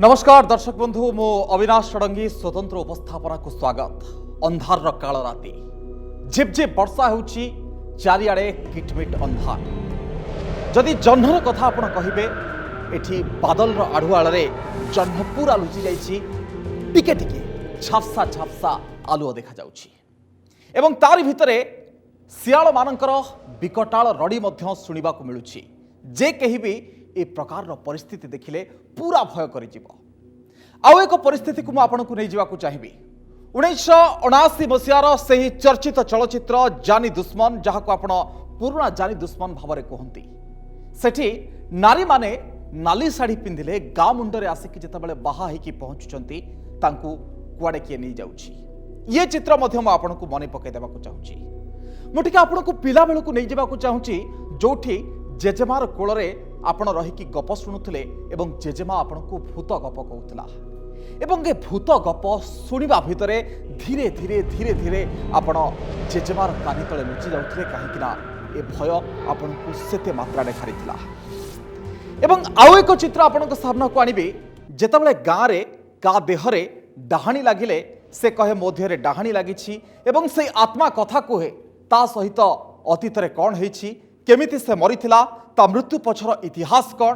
नमस्कार दर्शक बंधु मो अविनाश षडंगी स्वतंत्र उपस्थापना को स्वागत। अंधार काल राति झिप झिप वर्षा होउची चारिआडे किटमिट अंधार। जदि जह्नर कथा आपण कहिबे एठी बादल आढ़ुआल रे जह्न पूरा लुचि जाइछि। टिके टिके झापसा झापसा आलुओ देखा जाउछि एवं तारि भितरे सियाल मानकर विकटाल रड़ी मध्य सुनिबा को मिलुछि। जे कहि भी ए प्रकार परिस्थिति देखिले पूरा भय कर आउ एक परिस्थिति को आपको नहीं जावाक चाहिए। 1979 मसीहार से ही चर्चित चलचित्र जानी दुश्मन जहाँ को आपण पुराना जानी दुश्मन भाव में कहती। सेठी नारी माने नाली शाढ़ी पिंधिले गाँ मुंडरे आसिक जितेबाला बाहा होकी पहुंचुंट कुआड़े किए नहीं जाउछि। ये चित्र आपको मन पकईदेवा चाहूँगी। मुझे आपको पिला बेलू नहीं जावाक चाहूँगी जोठी जेजेमार कोଳରେ आपण रहीकि गप शुणुले एवं जेजेमा आपण को भूत गप कहूला एवं ए भूत गप शुणा भितर धीरे धीरे धीरे धीरे आपण जेजेमार कानी तले लुचि जाउथिले कहीं ए भय आपण को सेते मात्रा खारी एवं आउ एक चित्र आपण सामना को आनिबे जेतेबेले गाँ रे का देहरे डाहाणी लागिले से कहे मो देहरे डाहाणी लागिछि एवं से आत्मा कथा कहे ता सहित अतीत रे कौन होइछि केमिति से मरीथिला ता मृत्यु पछर इतिहास कौन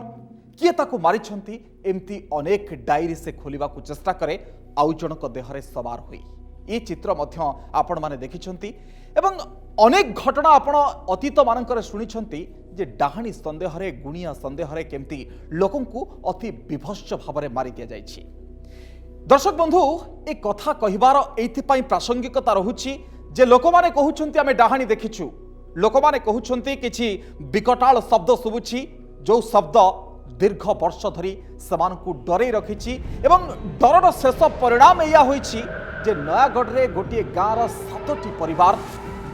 किए ताकू मारिछंती एमती अनेक डायरी से खोलिबा को चेष्टा करे आउ जनक देहरे सवार होई। ये चित्र मध्य आपण माने देखिछंती एवं अनेक घटना आपण अतीत मानकर शुनिछंती जे डाहाणी संदेह रे गुणिया संदेह रे केमती लोकन को अति विभत्स भाव में मारी दिया जाइछि। दर्शक बंधु ए कथा कहिबार एथिपाई प्रासंगिकता रहुछि जे लोक माने कहउछंती आमे डाहाणी देखिछु। लोक माने कहउछंती किछि विकटाल शब्द शुभुछि जो शब्द दीर्घ वर्ष धरी सेमानकु डरे रखिछि एवं डरर शेष परिणाम या होइछि जे नयागढ़ रे गोटे गाँर 7टी परिवार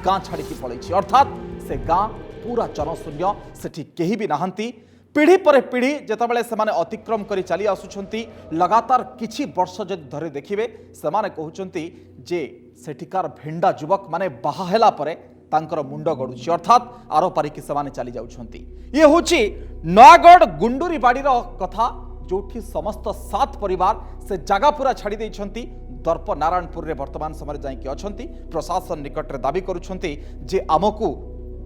गाँ छाड़ी पलैछि। अर्थात से गाँ पूरा जनशून्य सेठी केही भी नाहंती। पीढ़ी पर पीढ़ी जेतेबेले सेमाने अतिक्रम करी चली आसुछंती लगातार किछि वर्ष जदि धरे देखिबे सेमाने कहउछंती जे सेठिकार भेंडा युवक माने बाहा हेला परे तांकर मुंड गड़ुछि अर्थात आरो पारिकी सेमाने चली जाउछंती। ये होछि नयागढ़ गुंडूरी बाड़ीर कथा जोठी समस्त 7 परिवार से जगह पूरा छाड़ी देइछंती। दर्प नारायणपुर रे वर्तमान समय जाइकी अछंती। प्रशासन निकट रे दाबी करुछंती जे आमको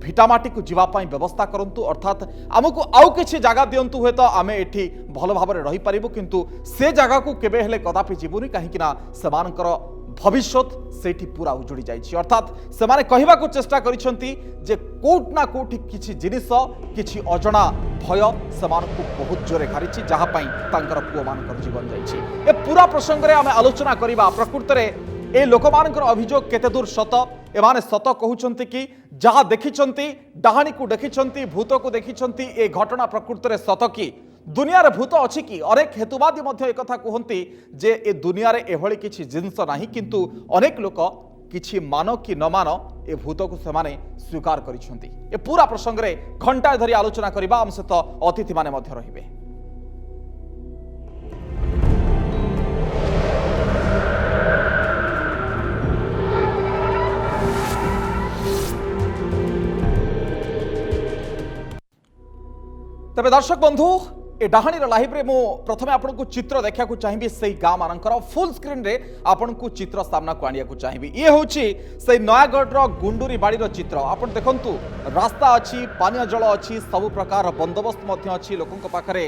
भिटामाटी को जीवापाई व्यवस्था करंतु अर्थात आमको आउ किछि जगह दियंतु हुए तो आमे एठी भल भाव में रही पारिबु किंतु से जगह को केबे हेले कदापि जीवुनी काहेकि ना सेमानकर भविष्यत सेठी पूरा उजुड़ी जाइछि। अर्थात सेमाने कहिबा को चेष्टा करिसंती जे कोट ना कोठी किछि जिनिस किछि अजणा भय सेमानकु बहुत जोरे घारिछि जहा पई तांकर पुओ मानकर जीवन जाइछि। ए पूरा प्रसंग रे आमे आलोचना करिबा प्रकृत रे ए लोक मानकर अभियोग केते दूर सत एमाने सत कहउछंती कि जहा देखिछंती डाहाणी को देखिछंती भूत को देखिछंती ए घटना प्रकृत रे सत कि दुनिया रे भूत अछि कि अनेक हेतुवादी मध्य एक कथा कहंती जे ए दुनिया रे एभली किछि जिंस नाही किंतु अनेक लोक किछि मानो कि न मानो ए भूत को सेमाने स्वीकार करिछंती। ए पूरा प्रसंग रे घंटा धरी आलोचना करिबा हम सहित अतिथि माने मध्य रहिबे। तबे दर्शक बंधु ए डाहाणी लाइव रे मो प्रथमे आपनको चित्र देखा चाहिए से गाँ मानकर फुल स्क्रीन रे आपनको चित्र सामना को आनिया चाहिए। ये होची से नयागढ़ गुंडूरी बाड़ीर चित्र आपण देखंतु रास्ता अच्छी पानीय जल अच्छी सब प्रकार बंदोबस्त मध्य अच्छी लोकंक पाखरे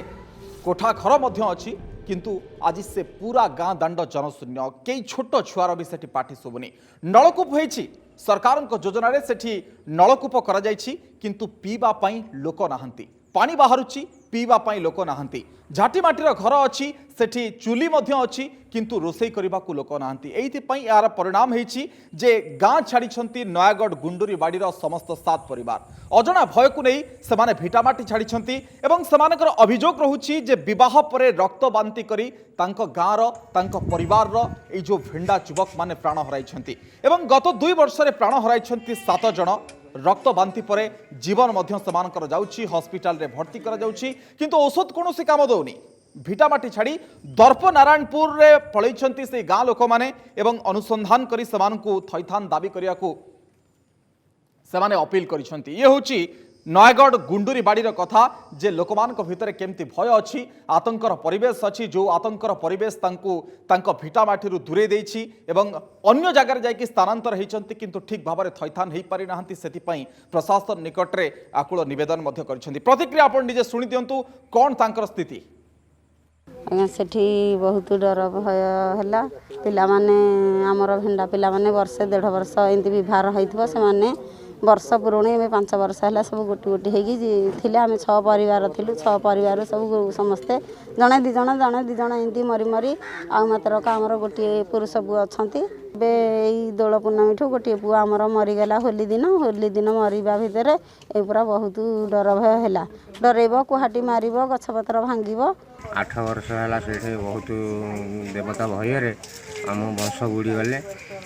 कोठा घर मध्य अच्छी किंतु आज से पूरा गाँ दांड जनशून्य कई छोट छुआर भी सेठी पाठी शुभुनी। नलकूप होइछि सरकार योजना रे सेठी नलकूप करा जाइछि किंतु पीबा पई लोक नाहंती पानी बाहरुची पीवा पाई लोक नाहंती। झाटी माटीर घर अच्छी सेठी चुली मध्य अच्छी किंतु रोषेई करने को लोक नाहंती। एइथि पई यार परिणाम हेछि जे गाँ छाड़ी नयागढ़ गुंडूरी बाड़ीर समस्त 7 परिवार अजणा भय को नहीं सेमाने भिटामाटी छाड़ी एवं सेमानकर अभियोग रहुछि जे विवाह परे रक्त बांती करी तांको गाँर तांको परिवार ए जो भेंडा युवक माने प्राण हराइछंती एवं गत 2 वर्ष रे प्राण हराइछंती 7 जण। रक्त बांती परे जीवन मध्य सेमानकर जाउछि हॉस्पिटल रे भर्ती करा जाउछि किंतु औषध कोनोसी काम दउनी। भिटामाटी छाड़ी दर्प नारायणपुर रे पळैछंती से गाँ लोक माने एवं अनुसंधान करी सेमानकु थैथान दाबी करियाकु सेमाने अपील करिछंती। ये होछि नयगढ़ गुंडुरी बाड़ीर कथा जे लोकमानक भितर केमती भय अच्छी आतंकर परिवेश अच्छी जो आतंकर परिवेश तांको भिटामाटी दूरे देछि एवं अन्य जगार जाकि स्थानांतर होती किंतु ठीक भाव में थैथान हो पारि नाहंती सेतिपई प्रशासन निकटरे आकुल निवेदन मध्य करिसेंती। प्रतिक्रिया आपण निजे सुनि दियंतु कोन तांकर स्थिति। आज्ञा सेठी बहुत डर भय है पिला माने आमर भेंडा पिला माने वर्षे 1.5 वर्ष एमती बहार होइथबो से माने वर्ष पुराणी एवं 5 वर्ष है सब गोटी गोटी होगी आम 6 परिवार थिलु 6 परिवार सब समस्ते जड़े दिज एमती मरी मरी आ मात्र आमर गोटे पुरुष पु अच्छा दोल पूर्णमी ठू गोटे पु आमर मरीगला होली दिन मरवा भितर ये पूरा बहुत डर भय है डरब कुहाटी मार गछपतर भांग 8 वर्ष है बहुत देवता भय आम वंश बुड़ी गले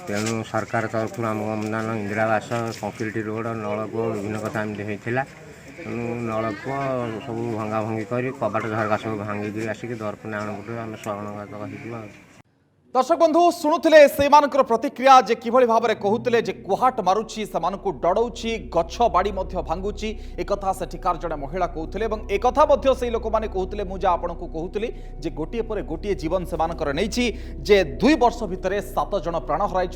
तेणु सरकार तरफ आम अनुदान इंदिरावास कंक्रीट रोड नलकूप विभिन्न कथा एमती होता तेणु नलकूप सब भंगा भंगी कर कबाट झरका सब भांगिक आसिक दर्पण आणपुर आम शरणघात हो। दर्शक बंधु शुणुले से प्रतिक्रिया जे किभली भाव में कहते जे कुहाट मारुची से डराऊँगी गछ बाड़ी भांगुची एक सेठिकार जड़े महिला कहते एक से लोक मैंने कहते मुझे आपन को कहूली जे गोटे पर गोटे जीवन से जे 2 वर्ष भितर 7 जन प्राण हराई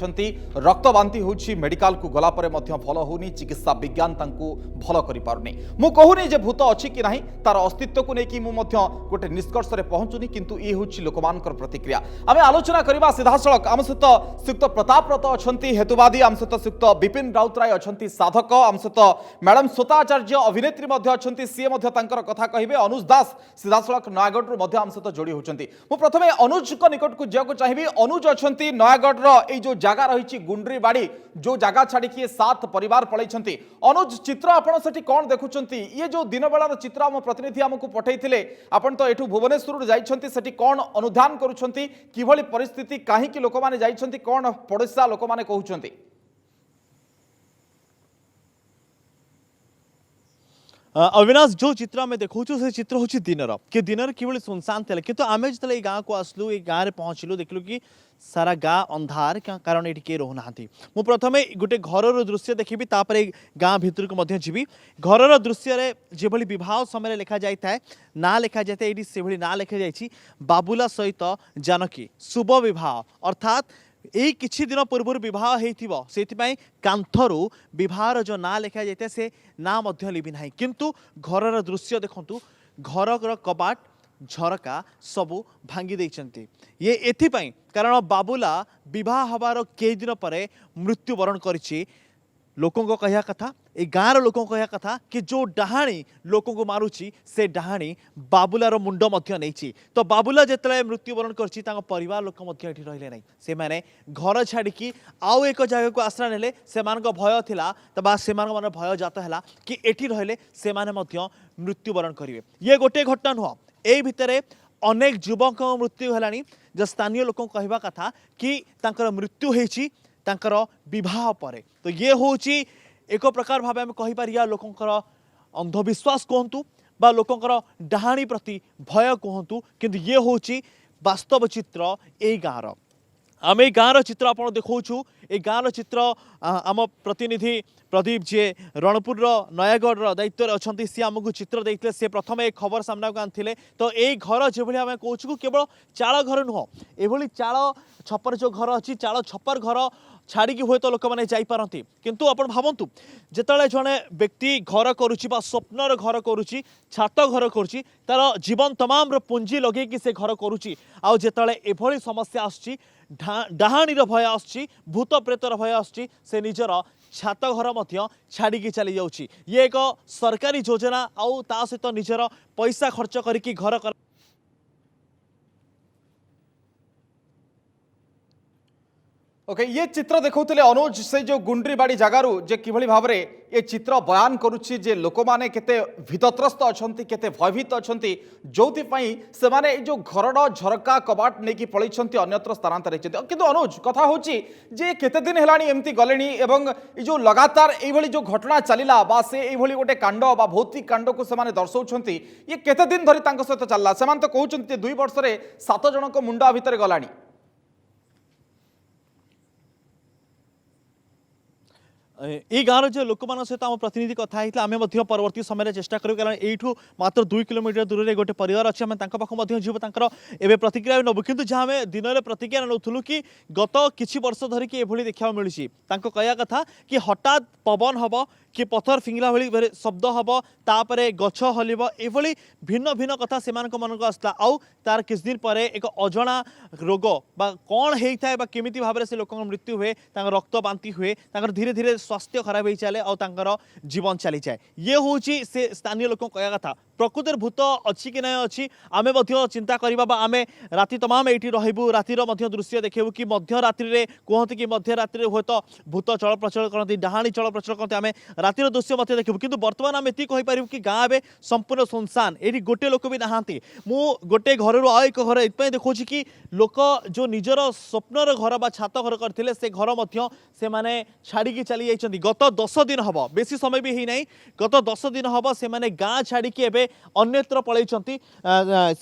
रक्त बांति होची मेडिकल को गला पर भल होनी चिकित्सा विज्ञान भल कर पारुनी मु कहूनी जे भूत अच्छी कि नहीं तार अस्तित्व को लेकिन गोटे निष्कर्ष में पहुंचुनी किंतु ये हूँ लोकमानकर प्रतिक्रिया। आम आलोचना करबा सीधा सड़क आम सहित श्रीयुक्त प्रतापरत अच्छा हेतुवादी आम सहित श्रीयुक्त विपिन राउतराय अच्छा साधक आम सहित मैडम स्वताचार्य अभिनेत्री अच्छा सी कथा कहे अनुज दास सीधा सड़क नयगढ़ आम सहित जोड़ी होती प्रथम अनुज निकट को जावाक चाहिए। अनुज अच्छा नयगढ़ जो जगह रही गुंडरी बाड़ी जो जगह छाड़ी 7 परिवार पलैंती अनुज चित्र आपड़ से कौन देखुं ये जो दिन बेलार चित्र आम प्रतिनिधि आमको पठे आपन तो यू भुवनेश्वर जाती कौन अनुधान करी परिस्थिति कहीं लोक मैंने जाइछन्ति कौन पड़ोसा लोक मैंने कहउछन्ति। अविनाश जो चित्र आम देखु से चित्र हूँ दिनर कि दिनर कि सुनसान थे किंतु आम जो गाँव को आसलु ये गाँव में पहुँचलु देखलु कि सारा गाँ अंधार कारण ये किए रोना मु प्रथमे गोटे घर दृश्य देखी तापर गाँ भितर को जी घर दृश्य जो विवाह समय लिखा जाए ना लिखा जाए ये से ना लिखा जाए बाबुला सहित जानकी शुभ विवाह अर्थात यही किछि दिन पूर्व विवाह होती कांथरू विवाहर जो ना लिखा जाए से ना लिभि ना किंतु घर दृश्य देखु घर कबाट झरका सबू भांगी देइछन्ति ये एथिपाई कारण बाबुला विवाह हबार कई दिन पर मृत्युवरण करिछि। लोकों को कहिया कथा ए गाँव लोकों को कहिया कथा कि जो डाहाणी लोकों को मारुची से डाहाणी बाबुलार मुंड मध्य नहीं तो बाबुला जिते मृत्युवरण करछि तांको परिवार लोक मध्य एठी रहिले नहीं से माने घर छाड़ी आउ एक जगह को आश्रय नेले सेमानक भय थिला तबा सेमान मन भय जात हैला कि एठी रहिले सेमाने मध्य मृत्युवरण करिवे। ये गोटे घटना नुह ए भितरे अनेक युवक मृत्यु हैलानी जो स्थानीय लोक कहवा कथा कि तांकर मृत्यु होईछि तांकर विवाह परे तो ये होची एक प्रकार भाव आम कहीपर लोकंर अंधविश्वास कहतु बा लोकंर डाहाणी प्रति भय कहतु किंतु ये होची वास्तव चित्र ए गाँव आम ए गाँव चित्र आप देखु ए गाँव चित्र आम प्रतिनिधि प्रदीप जी रणपुर नयगढ़ दायित्व अच्छा सी आमको चित्र देते से प्रथम एक खबर सामना को आनी तो यही घर जो आम कहूँ केवल चाल घर नुह ये चाल छपर जो घर अच्छी चाल छपर घर छाड़ी हुए तो लोक मैंने जापारती किंतु आप भावतु जिते जड़े व्यक्ति घर करुच्ची स्वप्नर घर करुच्ची छात घर करुच्ची तार जीवन तमाम पुंजी लगे से घर करुच्ची आउ जिते एभली समस्या आसुची डाहाणीर भय आसुची भूत प्रेतर भय आसुची से निजर छात घर मध्य छाड़ी चली जाउची ये एक सरकारी योजना आउ ता सहित निजर पैसा खर्च करके घर कर ओके ये चित्र देखते अनुज से जो गुंडरी बाड़ी जगार जे किभली भाव में ये चित्र बयान करुच्ची जे लोक मैंने केते भीतत्रस्त अच्छा केते भयभीत अच्छा जो से माने जो घर झरका कबाट नहीं पलैंती अन्यत्र स्थानांतर किंतु अनुज कथा हूँ जे केते दिन है एमती गले एवं जो लगातार ये जो घटना चलला बा से ये गोटे कांड बा भौतिक कांड को से दर्शाउं ये केते दिन धरी सहित चलला से तो कहते 2 वर्ष 7 जनक मुंडा भितर गलानी। এই গাଁର যে ଲୋକମାନଙ୍କ ସହିତ ଆମ ପ୍ରତିନିଧି କଥା ହେଇଥିଲା ଆମେ ମଧ୍ୟ ପରବର୍ତ୍ତୀ ସମୟରେ ଚେଷ୍ଟା କରିବୁ କାରଣ ଏଇଠୁ ମାତ୍ର 2 କିଲୋମିଟର ଦୂରରେ ଗୋଟେ ପରିବାର ଅଛି ଆମେ ତାଙ୍କ ପାଖକୁ ମଧ୍ୟ ଯିବୁ ତାଙ୍କର ଏବେ ପ୍ରତିକ୍ରିୟା ନେବୁ କିନ୍ତୁ ଯାହା ଆମେ ଦିନରେ ପ୍ରତିକ୍ରିୟା ନେଉଥିଲୁ କି ଗତ କିଛି ବର୍ଷ ଧରିକି ଏଭଳି ଦେଖିବାକୁ ମିଳୁଛି ତାଙ୍କ କହିବା କଥା କି ହଠାତ୍ ପବନ ହେବ कि पथर फिंगला भली शब्द हम तापर गछ हलिब एभली भिन्न भिन्न कथा से मन को आसला आउ तार किछ दिन पर एक अजना रोग बा कौन होता है केमिति भाव से लोक मृत्यु हुए रक्त बांति हुए धीरे धीरे स्वास्थ्य खराब हो चले और जीवन चली जाए ये हूँ से स्थानीय लोक कह कथा प्रकृतिर भूत अच्छी कि नहीं अच्छी आमे चिंता करवा आम राति तमाम ये रही रातिर दृश्य देखू कि मध्यरात्रि कहते कि मध्यरात्रि हुए तो भूत चल प्रचल करती डाहाणी चल प्रचल करते आम रातिर दृश्य देखू कि बर्तमान आम ये कहीपर कि गाँव ए संपूर्ण सुनसान ये गोटे लोक भी नहांती मु गोटे घर रू एक घर ये देखा कि लोक जो निजर स्वप्नर घर बा छात घर करते से घर से माने छाड़ी चली जाइए गत 10 दिन हम बेसी समय भी ही नहीं गत 10 दिन हम से माने गाँ छाड़ी एवं अन्यत्र पलैंती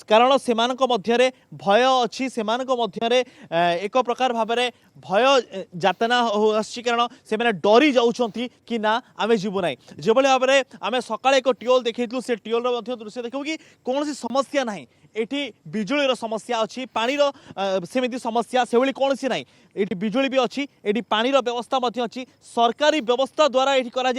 कारण से मध्य भय अच्छी से एक प्रकार भाव में भय जातना कारण से डरी जाऊँगी कि ना आम जीवु ना जो भाव में आम सकाଳେ एक ट्यूल देखु से ट्यूल दृश्य देखू कि कौन समस्या ना एठी बिजुलीर समस्या अच्छी पानीर सेमिति समस्या से कौन सी ना ये बिजुली भी अच्छी ये पानीर व्यवस्था अच्छी सरकारी व्यवस्था द्वारा ये करा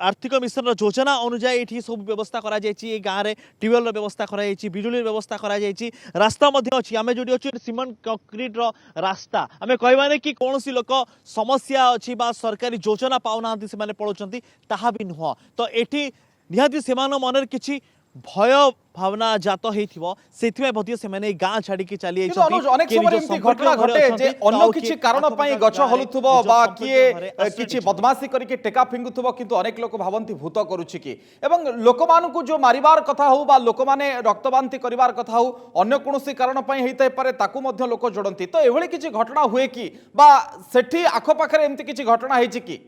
आर्थिक मिशन योजना अनुजाई ये सब व्यवस्था करा गाँव में ट्यूबवेल व्यवस्था कराई बिजुली व्यवस्था कराई रास्ता अच्छी आम जो अच्छे सीमेंट कंक्रीट रास्ता आम कहबानी कि कौन सी लोक समस्या अच्छी सरकारी योजना पाऊना से पड़ों ताहा भी नुह तो ये निहाती से मन किसी भय भावना जात होती गाँ छाड़ी चली घटना घटे जे अन्य किछि कारण पई गछ हलुथुबो बा किए किछि बदमाशी करके टेका फिंगुथुबो किंतु अनेक लोक भावंती भूत करूछि कि एवं लोक मानकु जो मारिबार कथा हो बा लोक माने रक्तबांती करिवार कथा हो अन्य कोनोसी कारण पई हेइतै पारे ताकू मध्य लोक जोड़ंती तो एभली किछि घटना हुए कि बा सेठी आखो पाखरे एम्ति किछि घटना हेछि कि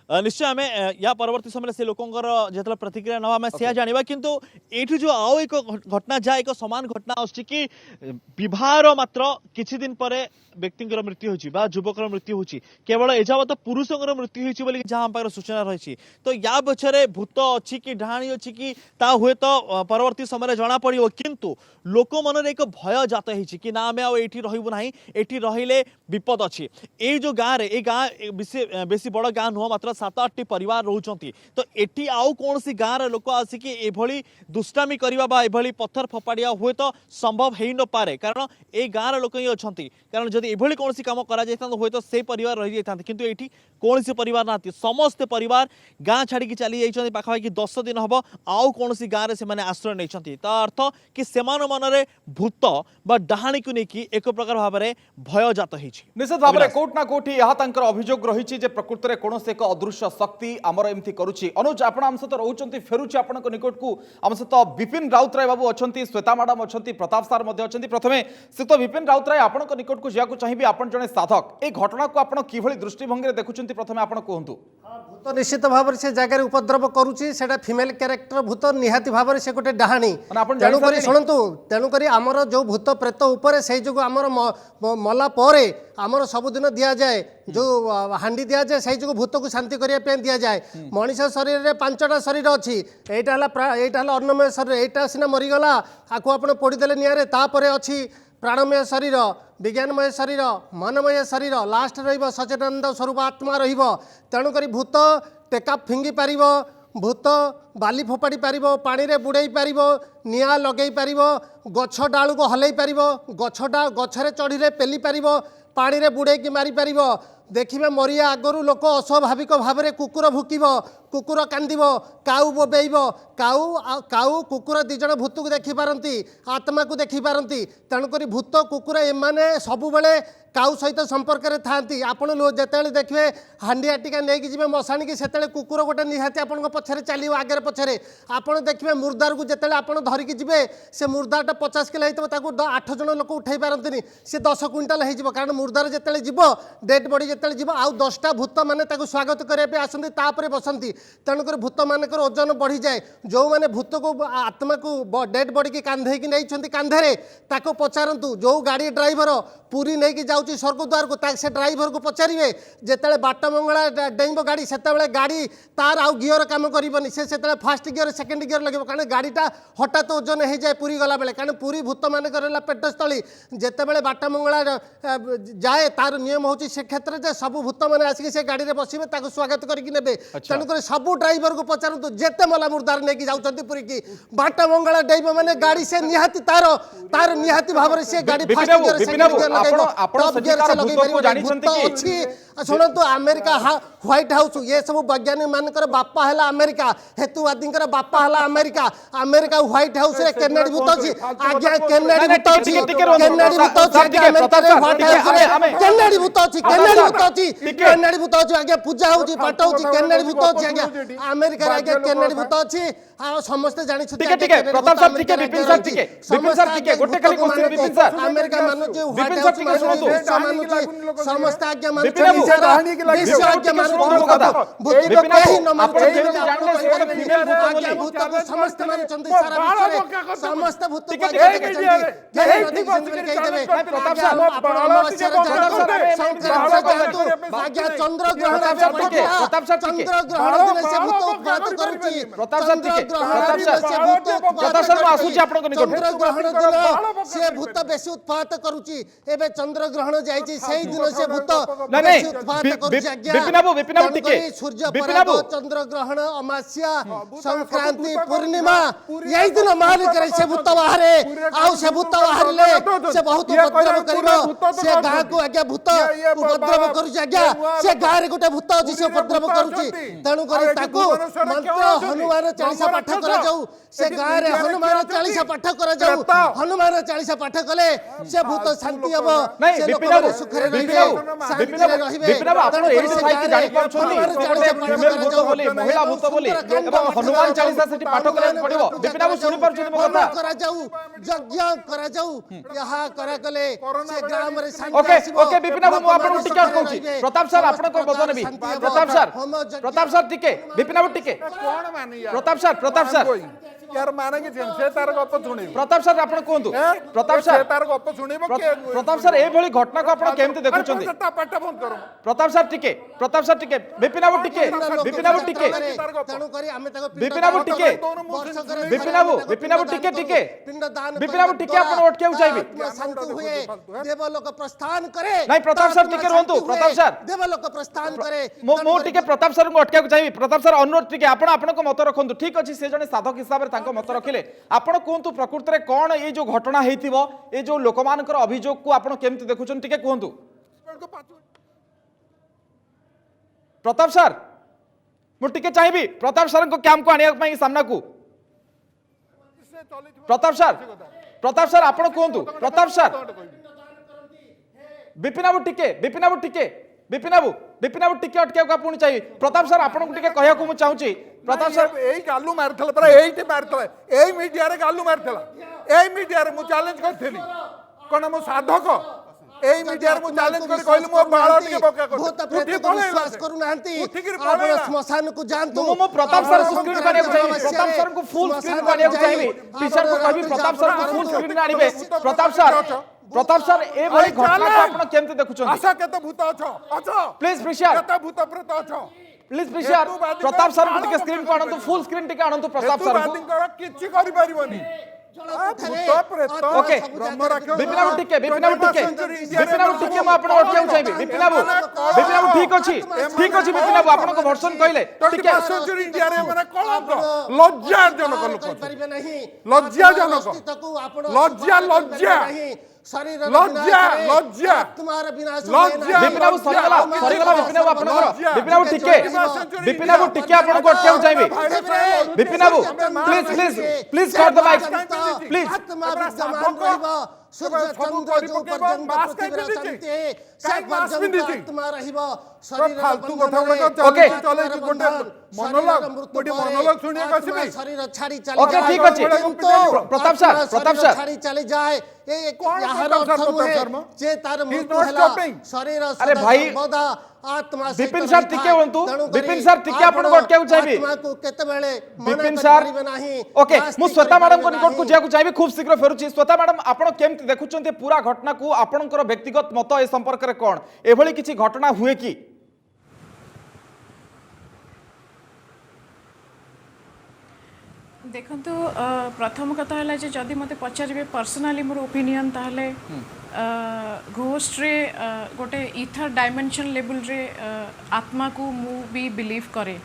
निश्चय आम या परवर्ती समय से लोकंर जो प्रतिक्रिया ना आम से जाना किंतु ये जो आउ एक घटना जहाँ एक समान घटना आसुची कि विवाहर मात्र किछि दिन पर व्यक्ति मृत्यु हो युवकर मृत्यु हो केवल एजावत पुरुषर मृत्यु हो जहाँ आम सूचना रही तो या पछरे भूत अच्छी कि डाणी अच्छी कि हुए तो परवर्ती समय जना पड़ो किंतु लोक मन एक भय जात हो कि ना आम आठी रहबू ना ये रहिले विपद अच्छी ये जो गाँव में ये गाँव बेसी बड़ गाँ नुह मात्र 7-8 परिवार रोचंती तो एटी आउ कौन सी गाँव लोक आसिक एभली दुष्टामी करवा एभली पत्थर फपाड़िया हुए तो संभव हो न पारे कारण ए गाँव लोक ही अच्छा कारण जब एभली कौन काम करा हुए तो से परिवार रही जाता किंतु एटी कौन सी परिवार ना समस्ते परिवार गाँ छाड़ी चली जाइए पाखापाखि 10 दिन हम आउ कौन सी गाँव में आश्रय नहीं अर्थ कि मन भूत बा डाहाणी को लेकिन एक प्रकार भाव में भय जात निश्चित भाव में कोट ना कोठी यहाँ अभियोग रही प्रकृत में कौन एक अदृश्य शक्ति आमर एमती करुच्ची अनुज आपण आम सहित रोचे फेरुचे आपण निकट को आम सहित विपिन राउतराय बाबू अच्छा श्वेता मैडम अच्छा प्रताप सार अच्छा प्रथमे श्रीत विपिन राउतराय आपण निकट को जावाक चाहिए आपण जड़े साधक ये घटना को आप किभली दृष्टिभंगी देखुं प्रथमे आप कहतु भूत निश्चित भाव से जगह उपद्रव करुच्ची से फिमेल क्यारेक्टर भूत निहाती भाव से गोटे डाहाणी तेणुक शुणु तेणुक आमर जो भूत प्रेत उपर से जो आमर मला परे आमर सबुदिन दि जाए जो हांडी दि जाए से जो भूत को शांति करने दि जाए मनीष शरीर में 5टा शरीर अच्छी यहाँ अन्नमय शरीर यहाँ सीना मरीगला आपको आप पोड़ीदे निआरे तापर अच्छी प्राणमय शरीर विज्ञानमय शरीर मनमय शरीर लास्ट रचेतानंद स्वरूप आत्मा तेणुक भूत टेका फिंगी पार भूत बाली फोपाड़ी पार पानी रे बुड़े पार निआ लगे पार गछ डालू को हल पार गछटा गछरे चढ़ी पेली पार पानी रे बुड़े मारी पार देखिए मरिया आगरू लोक अस्वाभाविक भाव में कुकुर भुकिब कुकुर कांदिब काऊ बोबेब काऊ कुकुर दिजण भूत को देखिपारती आत्मा को देखिपारती तेणुक भूत कुकुर एमाने सबुबले काऊ सहित संपर्क में था आपड़ जिते देखिए हांडिया टीका नहीं जी मशाणी की से कुकुर गोटे निहाती आप पछरे चलो आगे पछरे आपड़ देखिए मुर्दार को जिते आप धरिकी जी से मुर्दाटा 50 किलो होता 8 जन लोक उठे पारती सी 10 क्विंटाल हो कारण मुर्दार जिते जीव डेड बॉडी जिते जीव आउ 10टा भूत मैंने स्वागत करने आसती बसती तेणुक भूत मानकर ओजन बढ़ी जाए जो मैंने भूत को आत्मा को डेड बॉडी की कांधे की नहीं कांधे ताको पचारतु जो गाड़ी ड्राइवर पुरी नहीं कि जाऊँगी स्वर्गद्वार को से ड्राइवर को पचारे जिते बाट मंगला डेब गाड़ी से गाड़ी तार आउ गियर कम करनी से फास्ट गियर सेकेंड गियर लगे कारण गाड़ीटा हठात ओजन हो जाए पुरी गला बेले कारण पुरी भूत मानक पेटस्थली जिते बाट मंगला जाए तार नियम हूँ से क्षेत्र में सब भूत मैंने आसिक से गाड़ी में बसवे स्वागत करके ने तेणुक सब ड्राइवर को पचारतु जिते मला मुर्दार नहीं जाऊँगी पुरी की बाट मंगला डेब मैंने गाड़ी से निहाती तार तार निहाती भाव में से गाड़ी fast gear second gear top gear से लगे शुणु अमेरिका व्हाइट हाउस ये सब वैज्ञानिक मानकर बापा है अमेरिका हेतुवादी बापा है अमेरिका अमेरिका व्हाइट हाउस रे केनेडी भूत अछि आज्ञा केनेडी भूत अछि केनेडी भूत अछि अमेरिका रे व्हाइट हाउस रे केनेडी भूत अछि केनेडी भूत अछि केनेडी भूत अछि आज्ञा पूजा होछि पाठ होछि केनेडी भूत अछि आज्ञा अमेरिका रे आज्ञा केनेडी भूत अछि आ समस्त जानि छु ठीक है प्रताप सर ठीक है विपिन सर ठीक है गोटे खाली क्वेश्चन विपिन सर अमेरिका मानु जे व्हाइट विपिन सर हाउस ठीक है सुनतु समस्त आज्ञा मानु विपिन आज्ञा मानु कथा विपिन आपण केमि जानले से फीमेल भूत बोली समस्त मानु चंदी सारा विषय समस्त भूत को प्रताप सर आज्ञा चंद्र ग्रहण प्रताप सर चंद्र ग्रहण दिन से भूत उत्पात करूची प्रताप सर ठीक प्रताप सर आसुची आपण निकट चंद्र ग्रहण दिन से भूत बेसी उत्पात करूची एबे चंद्र ग्रहण जाईची सेही दिन से भूत बेसी उत्पात करूची आज्ञा विपिन बाबू टिके सूर्य पराग चंद्र ग्रहण अमास्या संक्रांति पूर्णिमा यही दिन मान करे से भूत बाहरे आउ से भूत बाहरले से बहुत उपद्रव करिवो से गां को आज्ञा भूत उपद्रव करूची आज्ञा से गां रे गोटे भूत अछि से उपद्रव करूची तेणु करी ताको मंत्र हनुमान चालीसा पाठ करा जाऊ से गां रे हनुमान चालीसा पाठ करा जाऊ हनुमान चालीसा पाठ कले से भूत शांति हबो से लोक सुख रे रहिबे शांति रे रहिबे विपिन बाबू आपण एही साइ के जानि पाछोनी फीमेल भूत बोली महिला भूत बोली एवं हनुमान चालीसा सेठी पाठ करे पड़िबो विपिन बाबू सुनि पाछोनी मो कथा करा जाऊ यज्ञ करा जाऊ यहा करा कले से ग्राम रे शांति आसीबो ओके विपिन बाबू मो आपण टिकट कहूची प्रताप सर आपण को बदन भी प्रताप सर टिके विपिन बाबू टिके कोन मानी यार प्रताप सर यार माने कि से तार गप सुनी प्रताप सर आपण कोंतु प्रताप से सर तार गप सुनीबो के प्रताप सर ए भली घटना को आपण केमते देखुचंदी पाठ बंद करो प्रताप सर टिके विपिन बाबू टिके तेणु करी आमे ताको विपिन बाबू टिके विपिन बाबू टिके पिंडदान विपिन बाबू टिके आपण अटकेउ चाहिबे शांति हुए देवलोक प्रस्थान करे नहीं प्रताप सर टिके रहंतु प्रताप सर देवलोक प्रस्थान करे मो टिके प्रताप सर को अटकेउ चाहिबे प्रताप सर अनुरोध टिके आपण को मत रखंतु ठीक अछि से जने साधक हिसाब रे ताको मत रखिले आपण कोंतु प्रकृति रे कोन ए जो घटना हेतिबो ए जो लोकमानकर अभियोग को आपण केमते देखुचन टिके कोंतु प्रताप सर मु टिके चाहिबी प्रताप सर को कैंप को आनिया पई सामना को प्रताप सर आपण कोंतु प्रताप सर विपिन बाबू टिके अटके का पुणी चाहिए प्रताप सर आपण को टिके कहया को मु चाहूची प्रताप सर एई गालू मारथला पर एईटी मारथला एई मीडिया रे गालू मारथला एई मीडिया रे मु चैलेंज करथली कोन मु साधक एई मीडिया रे मु चैलेंज कर कहली मो बाळ टिके बका कर भूत प्रेत को विश्वास करू नांती आपण श्मशान को जानतु मो प्रताप सर को स्क्रीन कानिया को चाहिए प्रताप सर को फुल स्क्रीन कानिया को चाहिए टीचर को कहबी प्रताप सर को फुल स्क्रीन आनिबे प्रताप सर ए भली घटना को आपण केमते देखुचन आशा केते भूत अछो प्लीज प्रिशियर केते भूत प्रेत अछो प्लीज प्रिशियर प्रताप सर को टिके स्क्रीन को आनंतु फुल स्क्रीन टिके आनंतु प्रताप सर को किछि करि परिबोनी भूत प्रेत ओके ब्रह्म राख्यो विपिन बाबू टिके म आपण अटकेउ चाहिबे विपिन बाबू ठीक अछि विपिन बाबू आपण को वर्षन कहले टिके सेंचुरी इंडिया रे माने कलंक लज्जाजनक लोक परिबे नहीं लज्जाजनक लज्जा शरीर लज्जा तुम्हारा विनाश विपिन बाबू सरिगला विपिन बाबू आपनकर विपिन बाबू टिके आपण को अटकेउ चाहिबे विपिन बाबू please for the mic please आत्मा विद्यमान रहबो सूर्य सब चंद्र करी जो पकेबो, पर्यंत मास्क पृथ्वीर काहे शांति पिंधिछि? है काहे से मास्क पर्यंत पिंधिछि? आत्मा रहिबो शरीर फालतू कथा गुड़ाक ओके। चले गोटे मोनोलॉग गोटे मोनोलॉग सुनिए आसबे शरीर छाड़ी चली ओके, जाए, ठीक अछि। किंतु प्रताप सर, आत्मा प्रताप शरीर सर। छाड़ी चली जाए ए कौन याହାର प्रताप सर, अर्थ प्रताप नुहे शर्मा? जे तार He is मृत्यु not ହେଲା stopping. शरीर अरे सदा भाई, सर्वदा आत्मा विपिन सहित सर, रहिଥାଏ। ଟିକେ ହୁଅନ୍ତୁ। ତେଣୁ କରି विपिन सर, ଟିକେ ଆପଣ ଆପଣଙ୍କୁ ଅଟକାଇବାକୁ ଚାହିଁବି। ଆତ୍ମାକୁ କେତେବେଳେ ମନା विपिन सर କରିପାରିବେ ନାହିଁ, ओके ନାସ୍ତି मु श्वेता मैडम को କରିପାରିବେ निकट को ନାହିଁ। जाकू चाहिए खूब शीघ्र फेरुची श्वेता मैडम आपण केमती देखुचंते पूरा घटना को आपणकर व्यक्तिगत मत ए संपर्क रे कोन एभली किछि घटना हुए कि देखंतु प्रथम कथा है जे जदि मते पचारे पर्सनाली मोर ओपिनियन ताहले घोस्ट रे गोटे इथर डायमेंशन लेवल रे आत्मा को मु भी बिलीव करे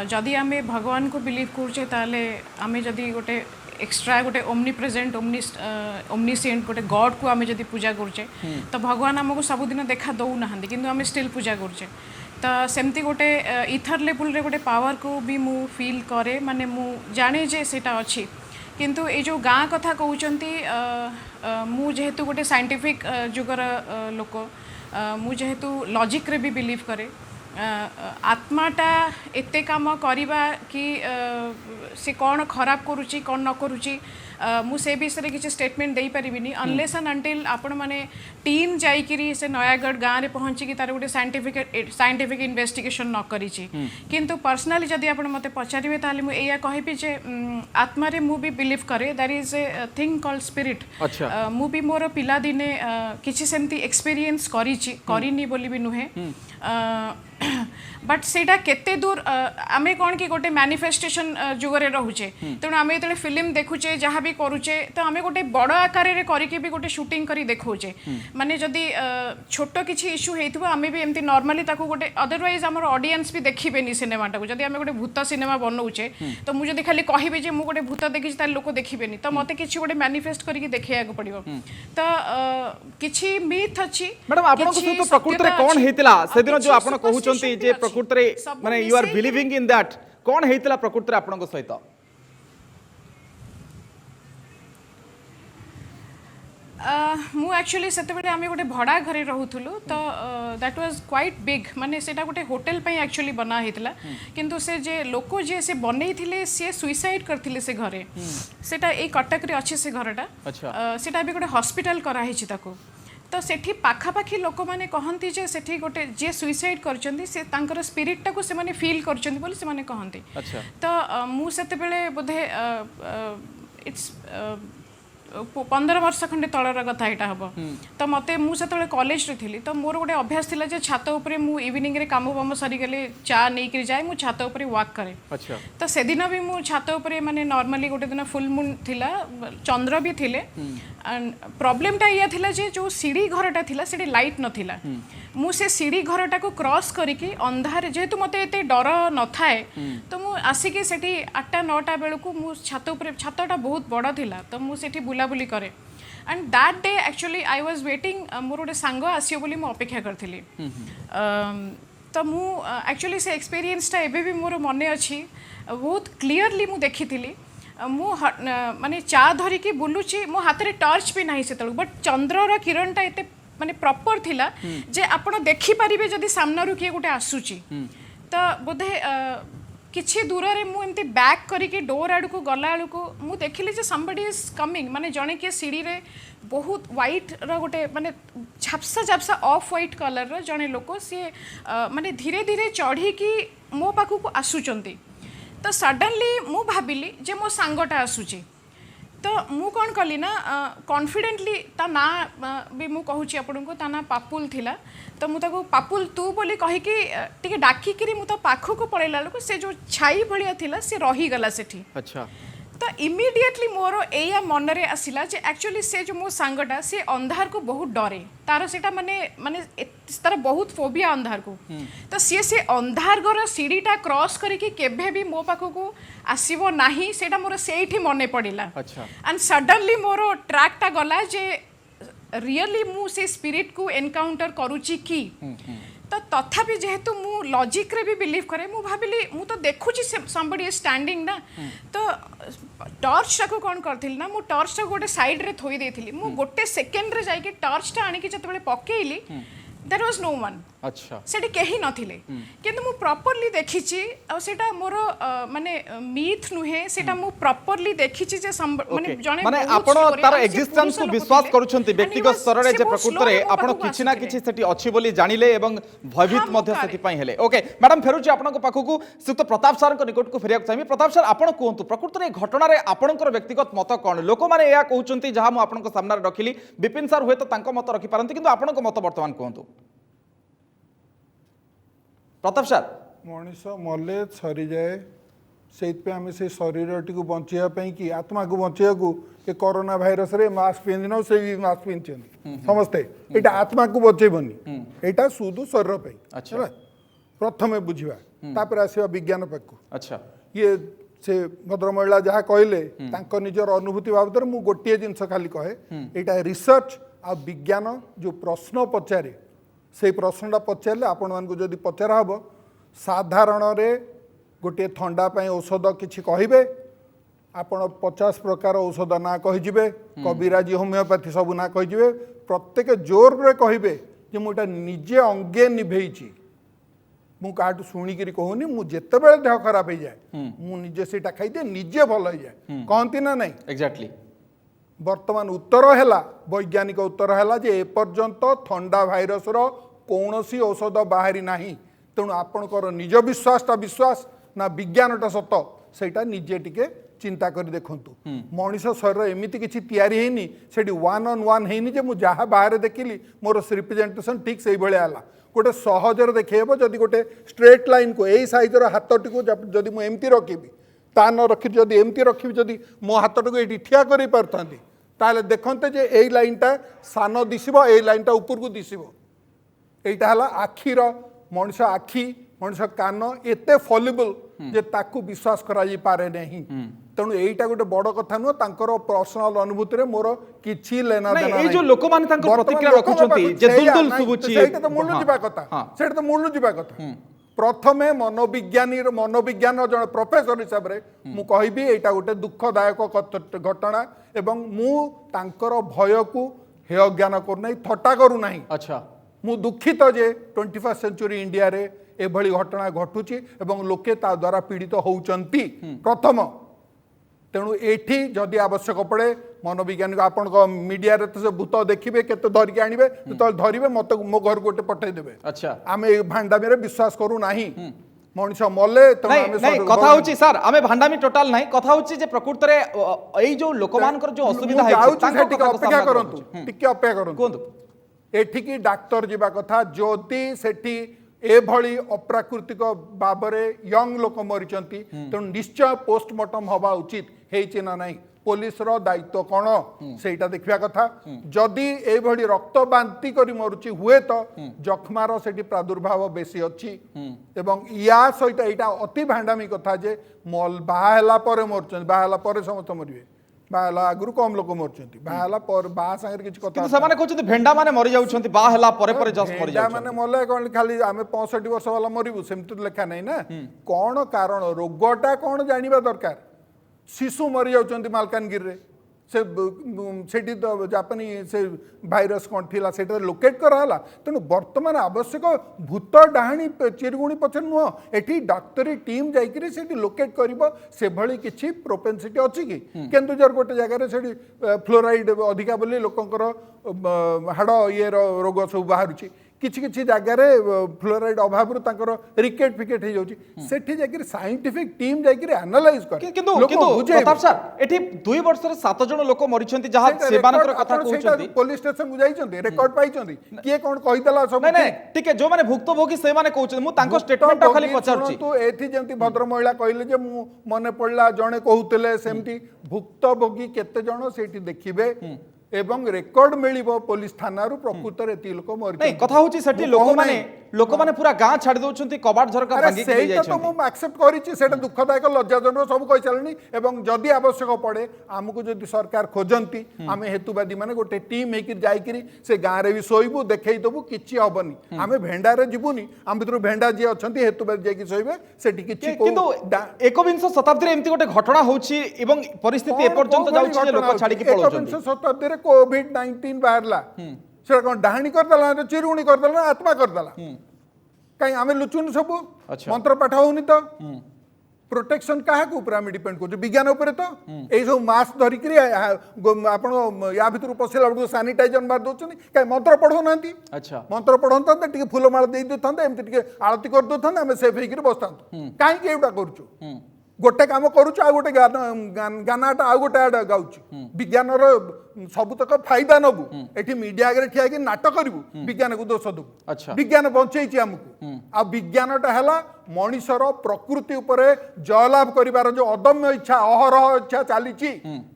जदि आमे भगवान को बिलीव करछे ताहले आमे जदि गोटे एक्स्ट्रा गोटे ओमनी प्रेजेंट ओमनीसिएंट गोटे गॉड को आमे जदि पूजा करछे तो भगवान हमको सबुदिन देखा दौ नाहंदी किंतु आमे स्टिल पूजा करछे तो सेमती गोटे इथर लेवल रे गोटे पावर को भी मु फील करे माने मु जाने जे सेटा अच्छी किंतु ये जो गाँ कथा कहउचंती मु जेहेतु गोटे साइंटिफिक जुगर लोक मु जेहेतु लॉजिक रे भी बिलीव करे आत्माटा एते काम करिबा कि से कौन खराब करुची कौन न करुची मु से विषय किसी स्टेटमेंट दे पारिबिनी अनलेस एंड अंटिल आपण माने टीम जाइकिरी से नयागढ़ गाँव रे पहुँची कि तार गोटे साइंटिफिक इन्वेस्टिगेशन न करिची किंतु पर्सनली जदि आपण मते पचारिबे ताले मु एया कहिबी जे आत्मा रे मु भी बिलीव करे that is a thing called spirit मु भी मोर पिला दिने किछि सेमती एक्सपीरियंस करिची करिनी बोली भी नुहे बट सेटा केते दूर आमे कौन कि गोटे मैनिफेस्टेशन जुगरे रहुचे तेणु आमे जो फिल्म देखुचे जहाँ भी करुचे तो आमे गोटे बड़ आकार रे करके भी गोटे शूटिंग करी देखौचे माने जदि छोट किछि इश्यू हेतिबो आमे भी एमती नॉर्मली ताको गोटे अदरवाइज हमर ऑडियंस भी देखिबेनी सिनेमा टाको जदि आमे गोटे भूत सिनेमा बनौचे तो मु जदि खाली कहिबे जे मु गोटे भूत देखिछि तार लोक देखिबेनी तो मते किछि गोटे मैनिफेस्ट करके देखिया को पड़िबो तो किछि मिथ अछि मैडम आपण को तो प्रकृति रे कोन हेतिला से दिन जो आपण कहउचंती जे प्रकृति रे माने you are believing in that कोन हेतिला प्रकृति रे आपण को सहित मु एक्चुअली सेते बेले आमे गोटे भड़ा घरे रहउथुलु तो दैट वाज क्वाइट बिग माने सेटा गोटे होटल पई एक्चुअली बना हेतिला किंतु से जे लोको जे से बनै थिले से सुइसाइड करथिले से घरे सेटा ए कटक रे अछि से घरटा सेटा भी गोटे हॉस्पिटल करा हिछि ताको तो सेठी पाखापाखी लोक मैंने कहती जे सेठी गोटे जे सुइसाइड करचंदी से तांकर स्पिरिट को से माने फील करचंदी बोली से माने कहती तो मु सेते बेले बोधे इट्स 15 वर्ष खंडे तलर कथा यहाँ हम तो मत मुझे कॉलेज रे थी तो मोर गोटे अभ्यास थिला जे छात उपरे मु इवनिंग रे काम बाम सरी गले चा नहीं जाए मु छात उपरे वॉक करे तो से दिन भी मु छात उपरे माने नॉर्मली गोटे दिन फुल मून थिला चंद्र भी थिले प्रॉब्लम टा या थिला जे जो सीढ़ी घरटा थिला सेठी लाइट नथिला मु से सीढ़ी घरटा को क्रॉस करिकी अंधार जेहेतु मते एते डर न थाए तो मु आसिकी सेठी 8टा 9टा बेलू मु छात उपरे छातटा बहुत बड़ थिला तो मु सेठी बुलाबुली करे and that day actually I was waiting मोर गोटे सांग आसियो बोली मु अपेक्षा करथिली तो मु एक्चुअली से एक्सपीरियंसटा एबे भी मोर मने अछि बहुत क्लियरली मु देखिथिली मु माने चा धरिकी बुलुची मो हाथ रे टॉर्च भी नाही सेतल बट चंद्रर किरणटा एते माने प्रॉपर थिला जे आपण देखि परिबे जदी सामनारु किए गोटे आसुची तो बोधे किछि दूर रे मु एमती बैक करिकी डोर आड़ को गला आड़ को मु देखिली जे समबडी इज कमिंग माने जणे के सीढ़ी रे बहुत व्हाइट रो गोटे माने झापसा झापसा ऑफ व्हाइट कलर रो जणे लोक से माने धीरे धीरे चढ़ी की मो पाखु को आसुचंती तो सडनली मु भाबिली जे मो सांगटा आसुची तो मु कौन कली ना कॉन्फिडेंटली ता ना भी मु कहूची आपन को ता ना पापुल थिला तो मु ताको पापुल तू बोली कहि कि टिके डाकी करी मु तो पाखो को पळेला लोक से जो छाई भलिया थिला से रही गला सेठी अच्छा तो इमिडिएटली मोर एया मन रे आसिला जे एक्चुअली से जो मो सांगटा से अंधार को बहुत डरे तार सेटा माने माने तार बहुत फोबिया अंधार को तो से अंधार घर सीढ़ीटा क्रॉस करके केभे भी मो पाखो को आसीबो नाही सेटा मोर सेठी मने पड़िला एंड सडनली मोर ट्रैकटा गला जे रियली मु से स्पिरिट को एनकाउंटर करूची की तो तथापि जेहेतु मु लॉजिक रे भी बिलीव करे मु भाबिली मु तो देखुची समबडी इज स्टैंडिंग ना तो टॉर्च टाको कोन करथिल ना मु टॉर्च टाको गोटे साइड रे थोई देथिली मु गोटे सेकंड रे जाई के टॉर्च टा आनी के जतबेले पकेइली देयर वाज नो वन अच्छा सेठी केही नथिले किंतु मु प्रॉपर्ली देखिची आ सेटा मोर माने मीथ नुहे सेटा मु प्रॉपर्ली देखिची जे माने जने माने आपण तार एक्जिस्टेंस को विश्वास करूछंती व्यक्तिगत स्तर रे जे प्रकृत रे आपण किछि ना किछि सेठी अछि बोली जानिले एवं भयभीत मध्य सेठी पई हेले ओके मैडम फेरुची आपण को पाखु सुत प्रताप सर को निकट को फेरिया चाहिए प्रताप सर आपण कोंतु प्रकृत रे घटना रे आपणकर व्यक्तिगत मत कोन लोक माने या कहउचंती जहा मु आपण को सामने रखिली विपिन सर हुए तो तांको मत रखि पारंती किंतु आपण को मत वर्तमान कोंतु प्रताप सर मनीष मले सरी जाए से आम से शरीर टी बचाई कि आत्मा को बचाइया ये कोरोना भाइरस रे मास्क पिंधि से भी मास्क पिंधि समस्ते ये आत्मा को बचेबनी यहाँ सुधु शरीर पे अच्छा प्रथम बुझा तापर आसवा विज्ञान पाक अच्छा ये से भद्र महिला जहाँ कहले निजर अनुभूति बाबद मु गोटे जिनस खाली कहे यहाँ रिसर्च आ विज्ञान जो प्रश्न पचारे से प्रश्नटा पचारे आपण मानक जदि पचरा हम साधारण रे गोटे थंडा पाई औषध किछि कहिबे आपण 50 प्रकार औषध ना कहिजिबे कविराजी होमियोपैथी सब ना कहिजिबे प्रत्येक जोर रे कहिबे जे मुटा निजे अंगे निभेइछि मु काटू शुणिकी कहूनी मु जेते बेले देह खराब हो जाए मु निजे सेटा खाइदे निजे भल हो जाए कहती ना नहीं एग्जैक्टली वर्तमान उत्तर है वैज्ञानिक उत्तर है जे एपर्यंत थंडा भाइरस रो कौनसी औषध बाहरी नाही तेणु आपणकर निज विश्वासटा विश्वास ना विज्ञानटा सत सेटा निजे टिके चिंता कर देखंतु मनीष शरीर एमती किसी तैयारी हैनी सेठी 1-on-1 हैनी जे मु जहा बाहर देखिली मोर रिप्रेजेंटेशन ठीक से भाया है गोटे सहजर देखब जदि गोटे स्ट्रेट लाइन को यही साइजर हाथटी को जदि मुझे एमती रखी ता न रखी जदि एमती रखी जदि मो हाथटी को ये ठिया कर पारथांती ताले देखते जे यही लाइनटा सान दिशब यही लाइनटा ऊपर को दिशब यहाँ है आखिर मनुष्य आखि मनुष्य कान एते फॉलिबल जे ताकू विश्वास करा पारे नहीं तेणु यहीटा गोटे बड़ कथा नुह तांकर पर्सनल अनुभूति रे मोर किछि लेना देना ए जो लोक माने तांकर प्रतिक्रिया रखुचंती जे दुलदुल सुबुची सेटा तो मूल जिबा कथा सेटा तो मूल जिबा कथा प्रथमे मनोविज्ञान जन प्रोफेसर हिसाब रे मु कहबी एटा गोटे दुखदायक घटना एवं मु तांकर भय को हेय ज्ञान करू नाही थट्टा करू नाही अच्छा मु दुखित जे 21st सेंचुरी इंडिया रे एभली घटना घटुची एवं लोके ता द्वारा पीड़ित होउचंती प्रथम तेणु एठी जदि आवश्यक पड़े मनोविज्ञानिक आपण मीडिया रे तो भूत देखिबे केते धरिके आनिबे तो धरिबे मत मो घर गोटे पठै देबे अच्छा आमे भांडामी रे विश्वास करू नाही मनुष्य मले तो नहीं कथा होची सर आमे भांडामी टोटल नहीं कथा होची जे प्रकृत रे एई जो लोकमानकर जो असुविधा है अपेक्षा करंतु टिके अपेक्षा करंतु कोंतु एठिकी डाक्टर जीवा कथा ज्योति सेठी एभली अप्राकृतिक बाबरे यंग लोक मरीचंती तेणु निश्चय पोस्टमार्टम हवा उचित हेछि ना नहीं पुलिस रो दायित्व कौन सेटा देखिया कथा जदि एभली रक्त बांती करी मरुची हुए तो जखमार सेठी प्रादुर्भाव बेसी अच्छी एवं या सहित एटा अति भांडामी कथा जे मल बाहला परे मरचंती बाहला परे समस्त मरिवे बाहला आगुरु कम लोक मरचंती बाहला पर बा संगे किछि कथा किंतु समाने कहउछंती भेंडा माने मरि जाउछंती बा हला परे परे जस्ट मरि जाउछंती माने मले कोन खाली आमे 65 वर्ष वाला मरिबु सेमति लेखा नै ना कोन कारण रोगटा कोन जानिबा दरकार शिशु मरि जाउछंती मालकानगिरी रे से सेठी जापानी से भाइरस कौन थिला सेटा लोकेट कराला तेणु वर्तमान आवश्यक भूत डाहाणी चिरगुणी पछे नुह एठी डाक्तरी टीम जाइकरी सेठी लोकेट करिबो से भली किछि प्रोपेंसिटी अछि कि केन्दुझर गोटे जगह रे सेठी फ्लोराइड अधिका बोली लोकंकर हाड़ ये रोग सब बाहरुछि किछि किछि जगह रे फ्लोराइड अभाव रु तांकर रिकेट फिकेट हे जाउछि सेठी जाइकरी साइंटिफिक टीम जाइकरी एनालाइज करे किंतु प्रताप सर एठी 2 वर्ष रे 7 जण लोक मरिछंती जहा सेबानकर कथा कहउछंती पुलिस स्टेशन को जाइछंती रेकॉर्ड पाइछंती किए कोन कहिदला सब नै नै ठीक है जो माने भुक्तभोगी से माने कहउछंती मु तांको स्टेटमेंट खाली पचारछि तो एठी जेंती भद्र महिला कहिले जे मु मने पड़ला जणे कहउतले सेमती भुक्तभोगी केते जण सेठी देखिबे एवं रेकर्ड मिलिबो पुलिस थाना प्रकृत रे एती लोक मरि नहीं कथा होची सेठी लोक माने पूरा गां छाड़ी दउछंती कबाट झरका भांगी के सेटा तो जाइछंती मु एक्सेप्ट करिछि सेटा दुखदायक लज्जाजनक सब कहि चलनी एवं जदि आवश्यक पड़े हमकु जदि सरकार खोजंती आमे हेतुवादी माने गोटे टीम हेकि जाइकरी से गां रे भी सोइबु देखै दबु किछि हबनी आमे भेंडा रे जिबुनी हम भितर भेंडा जे अछंती हेतुवादी जाइकि सोइबे सेठी किछि किंतु एकविंश शताब्दी रे एमती गोटे घटना होची एवं परिस्थिति ए पर्यंत जाउची जे लोक छाड़ी के पळौछंती 21 शताब्दी रे कोविड-19 बाहरला से कोन डाहणी करदला चिरुणी करदला आत्मा करदला कहीं आमे लुचुन सब अच्छा। मंत्र पाठ होनी तो प्रोटेक्शन क्या आम डिपेंड कर विज्ञान उपर तो यही सब मास्क धरिक आपण या भर पशिला बेलू सानिटाइजर मार दौरान कहीं मंत्र पढ़ौना अच्छा मंत्र पढ़ता टी फुलमाला दे था एमती आलती कर दे आम सेफ होकर बसता कहीं एटा करुचु गोटे कम करुचु आ गोटे गानाटा आउ गोटे आड़ गाउचु विज्ञान सबुतक फायदा नबु एठी मीडिया आगे ठिया कि नाटक करू विज्ञान को दोष दबु अच्छा। विज्ञान बंचेछि हमको आ विज्ञानटा हैला मनीषर प्रकृति उपरे जयलाभ करिवार जो अदम्य इच्छा अहरह इच्छा चलीची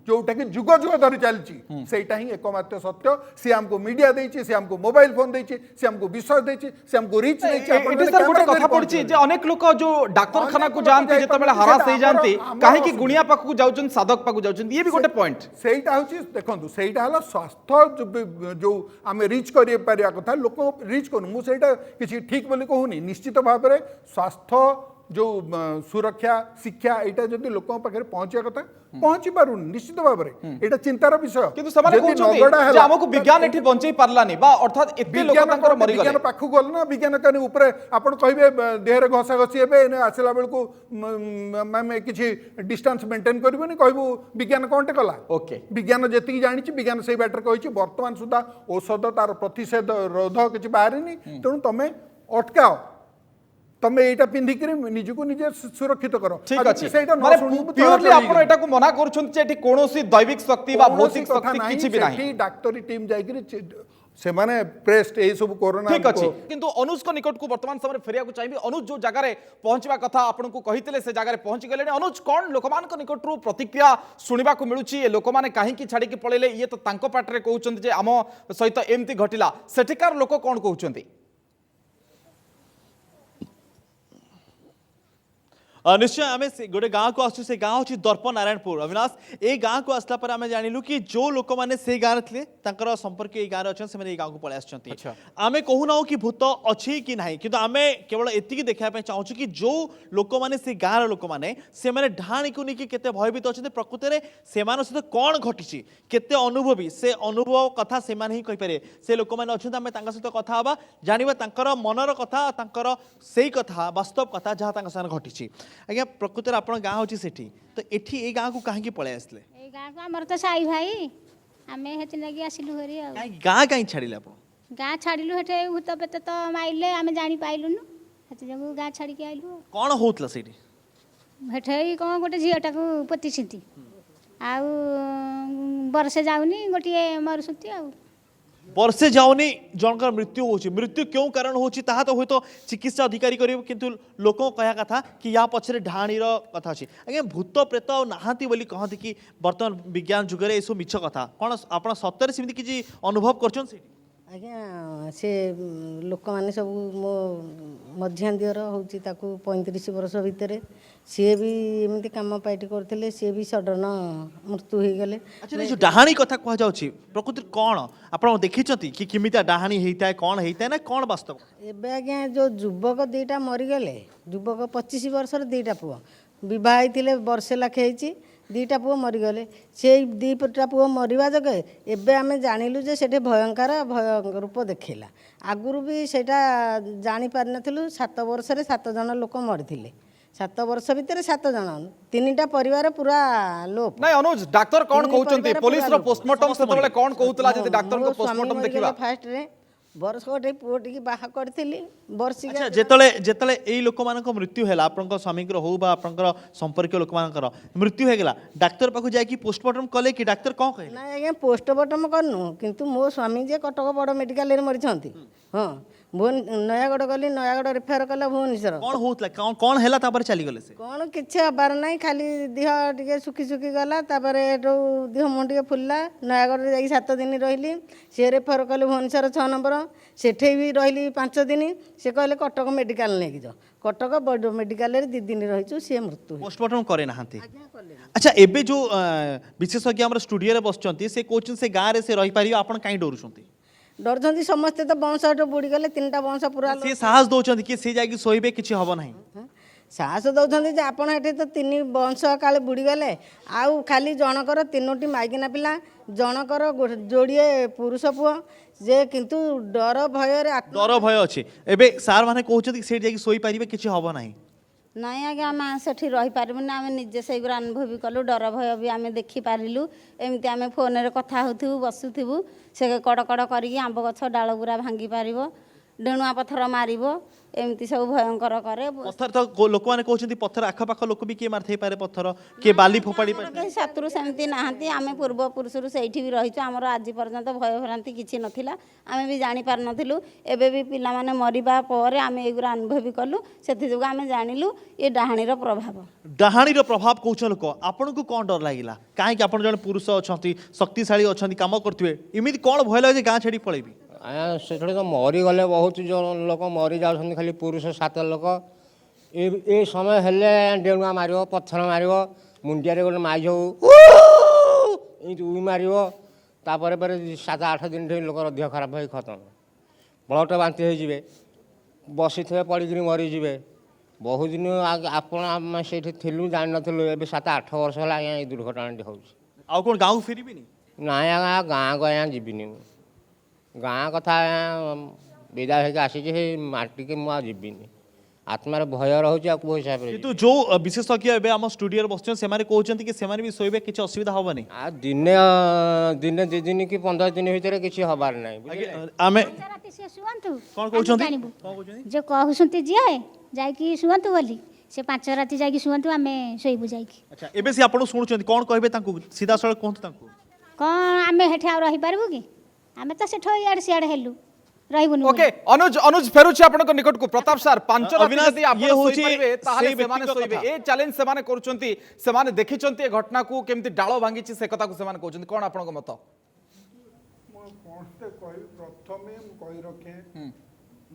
जोटा कि जुग जुग धरी चलीची सेटा ही एकमात्र सत्य से हमको मीडिया देछि से हमको मोबाइल फोन देछि से हमको विश्वास देछि से हमको रीच देछि एटी सर गोटे कथा पड़छि जे अनेक लोक जो डाक्तरखाना को जानती जेतेबेला हरास हे जानती काहे कि गुणिया पाख को जाउछन साधक पाख को जाउछन ये भी गोटे पॉइंट सेटा होछि देखंतु सेटा हला स्वास्थ्य जो आमे रीच करि पारिया कथा लोक रीच करू मु सेटा किछि ठीक बोली कहूनी निश्चित भाव में स्वास्थ्य जो सुरक्षा शिक्षा यहाँ जब लोक पाखे पहुँचा कथा पहुँची पार निश्चित भाव में यहाँ चिंतार विषय किंतु समाने कहउछन्ति जे हमको विज्ञान एठी बंचै पारलानी बा अर्थात एते लोक तांकर मरि गले विज्ञान पाखु गल ना विज्ञान कानी ऊपर आपण कहिबे देहरे घसा घसी हेबे एने आसला बेल को मामे किछि डिस्टेंस मेंटेन करबोनी कहबो विज्ञान कोनटे कला ओके विज्ञान जेतिकी जानिछि विज्ञान सेही बैटर कहिछि वर्तमान सुधा औषध तार प्रतिषेध रोध किछि बाहरिनी तेणु तमे अटकाओ तमे एटा पिंधिक निजको निजे सुरक्षित करो ठीक अछि माने प्योरली आपण एटा को मना करूछन जे एठी कोनोसी दैविक शक्ति बा भौतिक शक्ति किछि भी नाही एठी डाक्टरी टीम जाइकरी से माने प्रेस्ट ए सब कोरोना ठीक अछि किंतु अनुज को निकट को वर्तमान समय फेरिया को चाहिबी अनुज जो जगह रे पहुंचवा कथा आपण को कहितले से जगह रे पहुंच गेले अनुज कोन लोकमान को निकट रो प्रतिक्रिया सुनिबा को मिलुची ए लोकमाने काहे की छाडी के पळेले ये तो तांको पाटरे कहउचंती जे आम सहित एमती घटिला सेठिकार लोक कोन कहउचंती निश्चय आम गोटे गाँव को आसु से गाँव हूँ दर्प नारायणपुर अविनाश ए गाँव को आसला पर आम जानिलु कि जो लोक मैंने से गाँव थे संपर्क ये गाँव अच्छा से गाँव को पलि आस आम कहूना कि भूत अच्छी कि ना कि आम केवल एति देखापी चाहूँ कि जो लोक मैंने से गाँव लोक मैंने से ढाणी को लेकिन केते भयभीत अच्छा प्रकृत में से सहित कौन घटी केते अनुभवी से अनुभव कथा से ही कहीपर से लोक मैंने अच्छा आम सहित कथा हाँ जाना मनर कथा से कथा वास्तव कथा जहाँ साथ घटी आज्ञा प्रकृत में आप गाँव हूँ से तो ये गाँव को कहीं पलि आसले गाँव को आमर तो साई भाई आम हेती आसिलु हरी गाँ कहीं छाड़े आप गाँ छाड़िलु हेटे भूत पेत तो माइले आम जानी पाइलुनु हेती जो गाँ छाड़ी आइलु कौन होता से हेटे कौन गोटे झीटा को पोतीछंती आउ बरसे जाऊनी गोटे मरुसंती आउ वर्षे जाऊनी जनकर मृत्यु हो मृत्यु क्यों कारण हो तो हूँ तो चिकित्सा अधिकारी करें किंतु लोक कह कथा कि या पछरे ढाणीर कथा अच्छी आज्ञा भूत प्रेत नहांती बोली कहती कि बर्तमान विज्ञान जुगरे ये सब मिछ कथा कौन आप सत्तर सेमती किसी अनुभव कर आज्ञा से लोक मैंने सब मो मझिया दियर हूँ 35 वर्ष भितर सी भी एमती कम पाइट करते सी भी सडन मृत्यु हो गले अच्छा जो डाहाणी कथा कह जाऊँगी प्रकृति कौन आप देखी कि किमिता डाहाणी होता है कौन होता है ना कौन वास्तव एबे आज्ञा जो युवक दीटा मरीगले युवक 25 वर्षर दीटा पुआ बे वर्षे लाखे होती दीटा पुआ मरीगले से दीटा पुआ मरवा जगे एबे आमे जानिलु जे सेठे भयंकर भय रूप देखला आगुरु भी सेटा जानी पार नथिलु 7 वर्ष रे 7 जन लोक मरथिले 7 वर्ष भितर 7 जन 3टा परिवार पूरा लोप नहीं अनुज डॉक्टर कौन कहउचंती पुलिस रो पोस्टमार्टम से तबले कौन कहउतला जे डॉक्टर को पोस्टमार्टम देखिबा फास्ट रे वर्ष गोटे पुओटी बाहा करथिली वर्ष अच्छा जेतले एई लोक मानक मृत्यु हैला आपनकर स्वामी हो बा आपनकर संपर्क लोक मानकर मृत्यु हे गेला डॉक्टर पाखु जाय कि पोस्टमार्टम कले कि डॉक्टर कोन कहले ना आज्ञा पोस्टमार्टम करनु किंतु मो स्वामी जे कटक बड़ मेडिकल रे मरिछंती हां ନୟାଗଡ଼ ଗଲି ନୟାଗଡ଼ ରେଫର କଲେ ଭୁବନେଶ୍ୱର କଣ ହଉଥିଲା କଣ ହେଲା ତାପରେ ଚାଲି ଗଲେ ସେ କ'ଣ କିଛି ହେବାର ନାହିଁ ଖାଲି ଦେହ ଟିକେ ଶୁଖି ଶୁଖି ଗଲା ତାପରେ ଏଠୁ ଦେହ ମୁଣ୍ଡ ଟିକେ ଫୁଲିଲା ନୟାଗଡ଼ରେ ଯାଇକି 7 ଦିନ ରହିଲି ସେ ରେଫର କଲେ ଭୁବନେଶ୍ୱର 6 ନମ୍ବର ସେଠି ବି ରହିଲି 5 ଦିନ ସେ କହିଲେ କଟକ ମେଡ଼ିକାଲ ନେଇକି ଯାଅ କଟକ ବଡ଼ ମେଡ଼ିକାଲରେ 2 ଦିନ ରହିଛୁ ସିଏ ମୃତ୍ୟୁ पोस्टमार्टम करे नाहंती अच्छा एबे जो विशेषज्ञ हमर स्टूडियो रे बसचंती से कोचिन से गां रे से रही पारियो आपण काई डरुछंती डरुଛନ୍ତି ସମସ୍ତେ ତ ବଂଶ ଏଠୁ ବୁଡ଼ିଗଲେ 3ଟା ବଂଶ ପୁରା से साहस दउचंती कि से जाकी सोइबे किछि हबो नाही ସାହସ ଦେଉଛନ୍ତି ଯେ ଆପଣ ଏଠି ତ 3 ବଂଶ କାଳେ ବୁଡ଼ିଗଲେ ଆଉ ଖାଲି ଜଣକର 3ଟି ମାଇକିନା ପିଲା ଜଣକର ଯୋଡ଼ିଏ ପୁରୁଷ ପୁଅ ଯେ କିନ୍ତୁ ଡର ଭୟରେ डर भय अछि एबे सार माने कहउचंती से जाकी सोइ पारिबे किछि हबो नाही ନାଇଁ ଆଜ୍ଞା ଆମେ ସେଠି ରହିପାରିବୁନି ଆମେ ନିଜେ ସେଇଗୁରା ଅନୁଭବ କଲୁ ଡର ଭୟ ବି ଆମେ ଦେଖିପାରିଲୁ ଏମିତି ଆମେ ଫୋନରେ କଥା ହେଉଥିବୁ ବସୁଥିବୁ ସେ କଡ଼ କଡ଼ କରିକି ଆମ୍ବ ଗଛ ଡାଳ ଗୁରା ଭାଙ୍ଗି ପାରିବ ଡେଣୁଆ ପଥର ମାରିବ ଏମିତି ସବୁ ଭୟଙ୍କର କରେ पत्थर तो लोक माने कहउचंती पत्थर आखा पाखा लोक भी के मारथै पारे पत्थर के बाली फोपाडी पारे କେହି ଶତ୍ରୁ ସେମିତି ନାହାନ୍ତି ଆମେ ପୂର୍ବ ପୁରୁଷରୁ ସେଇଠି ବି ରହିଛୁ ଆମର ଆଜି ପର୍ଯ୍ୟନ୍ତ ଭୟ ଭ୍ରାନ୍ତି କିଛି ନଥିଲା ଆମେ ବି ଜାଣିପାରୁନଥିଲୁ ଏବେ ବି ପିଲାମାନେ ମରିବା ପରେ ଆମେ ଏଗୁରା ଅନୁଭବ କଲୁ ସେଥିଯୋଗୁଁ ଆମେ ଜାଣିଲୁ ଏ ଡାହାଣୀର ପ୍ରଭାବ ଡାହାଣୀର ପ୍ରଭାବ କହୁଛ ଲୋକ ଆପଣଙ୍କୁ କ'ଣ ଡର ଲାଗିଲା କାହିଁକି ଆପଣ ଜଣେ ପୁରୁଷ ଅଛନ୍ତି ଶକ୍ତିଶାଳୀ ଅଛନ୍ତି କାମ କରୁଥିବେ ଏମିତି କ'ଣ ଭୟ ଲାଗେ ଯେ ଗାଁ ଛାଡ଼ି ପଳେଇବି ଆଜ୍ଞା ସେଠି ତ ମରିଗଲେ ବହୁତ ଲୋକ ମରି ଯାଉଛନ୍ତି ଖାଲି ପୁରୁଷ 7 ଲୋକ ଏ ସମୟ ହେଲେ ଡେଣୁଆ ମାରିବ ପଥର ମାରିବ ମୁଣ୍ଡିଆରେ ଗୋଟେ ମାଇ ହଉ ଏମିତି ଉଇ ମାରିବ ତାପରେ ପରେ 7-8 ଦିନ ଧରି ଲୋକର ଦେହ ଖରାପ ହେଇ ଖତମ ବ୍ଲଡ଼ ବାନ୍ତି ହେଇଯିବେ ବସିଥିବେ ପଡ଼ିକିରି ମରିଯିବେ ବହୁତ ଦିନ ଆପଣ ଆମେ ସେଇଠି ଥିଲୁ ଜାଣିନଥିଲୁ ଏବେ 7-8 ବର୍ଷ ହେଲା ଆଜ୍ଞା ଏଇ ଦୁର୍ଘଟଣାଟି ହେଉଛି ଆଉ କ'ଣ ଗାଁକୁ ଫେରିବିନି ନାଇଁ ଆଜ୍ଞା ଗାଁକୁ ଆଜ୍ଞା ଯିବିନି ମୁଁ ଗାଁ କଥା ବିଦା ହେଇକି ଆସିଛି ସେଇ ମାଟିକି ମୁଁ ଆଉ ଯିବିନି आत्मार भय रोचे को हिसाब रे किंतु जो विशेषज्ञ एबे हम स्टूडियो रे बसछन सेमाने कहउछन कि सेमाने भी सोइबे किछ असुविधा होबनी आ दिने दिने 2 दिन की 15 दिन भीतर किछ होबार नै आमे राति से सुवंतु कोन कहउछन जे कहउछंती जे जाई कि सुवंतु बोली से 5 राति जाई कि सुवंतु आमे सोइबु जाई कि अच्छा एबे से आपण सुनुछन कोन कहबे तांको सीधा सळ कोन तांको कोन आमे हेठे आ रही पारबु कि आमे त सेठो याड सियाड हेलु ओके अनुज अनुज फेरुछि आपन को निकट को प्रताप सर 5 राति जदी आपण सोई परबे ताहाले सेमाने सोइबे ए चैलेंज सेमाने करूछंती सेमाने देखिछंती ए घटना को केमती डालो भांगीछि से कथा को सेमाने कहउछंती कोन आपन को मत मो कोनते कहि प्रथमे मु कहि रखे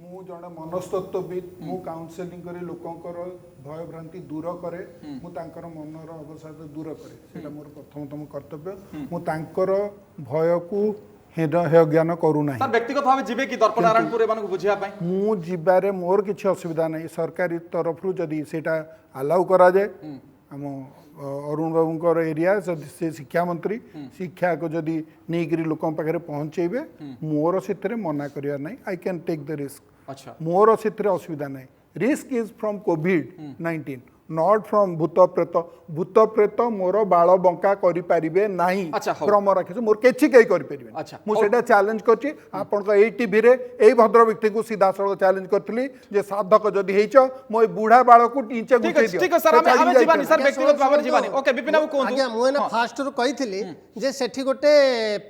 मु जने मनस्तत्वविद मु काउंसलिंग करे लोकंकर भय भ्रांति दूर करे मु तांकर मनर अवसाद दूर करे सेटा मोर प्रथमतम कर्तव्य मु तांकर भय को ज्ञान करूना सर व्यक्तिगत भाव जीवे कि दर्पण नारायणपुर एमान को बुझिया पई मु जिबारे मोर किछि असुविधा नै सरकारी तरफ रु जदी सेटा अलाउ करा जाय हम अरुण बाबूंकर एरिया से शिक्षा मंत्री शिक्षा को जदी नेगिरी लोकन पाखरे पहुंचेबे मोर सेतरे मना करिया नै I can take the risk अच्छा मोर सेतरे असुविधा नै रिस्क इज फ्रॉम कोविड-19 नॉट फ्रॉम भूत प्रेत मोर बाल बंका करि परिबे नाही क्रम रखिस मोर केछि कई करि परिबे अच्छा मु सेटा चैलेंज करछि आपन को ए टीवी रे ए भद्र व्यक्ति को सीधा सड़क चैलेंज करथली जे साधक जदी हेछ मोय बूढ़ा बाल को नीचे गुटे दियो ठीक है सर हम जीवानी सर व्यक्तिगत भाव जीवानी ओके विपिन बाबू कोन आज्ञा मु एना फास्ट रो कहितली जे सेठी गोटे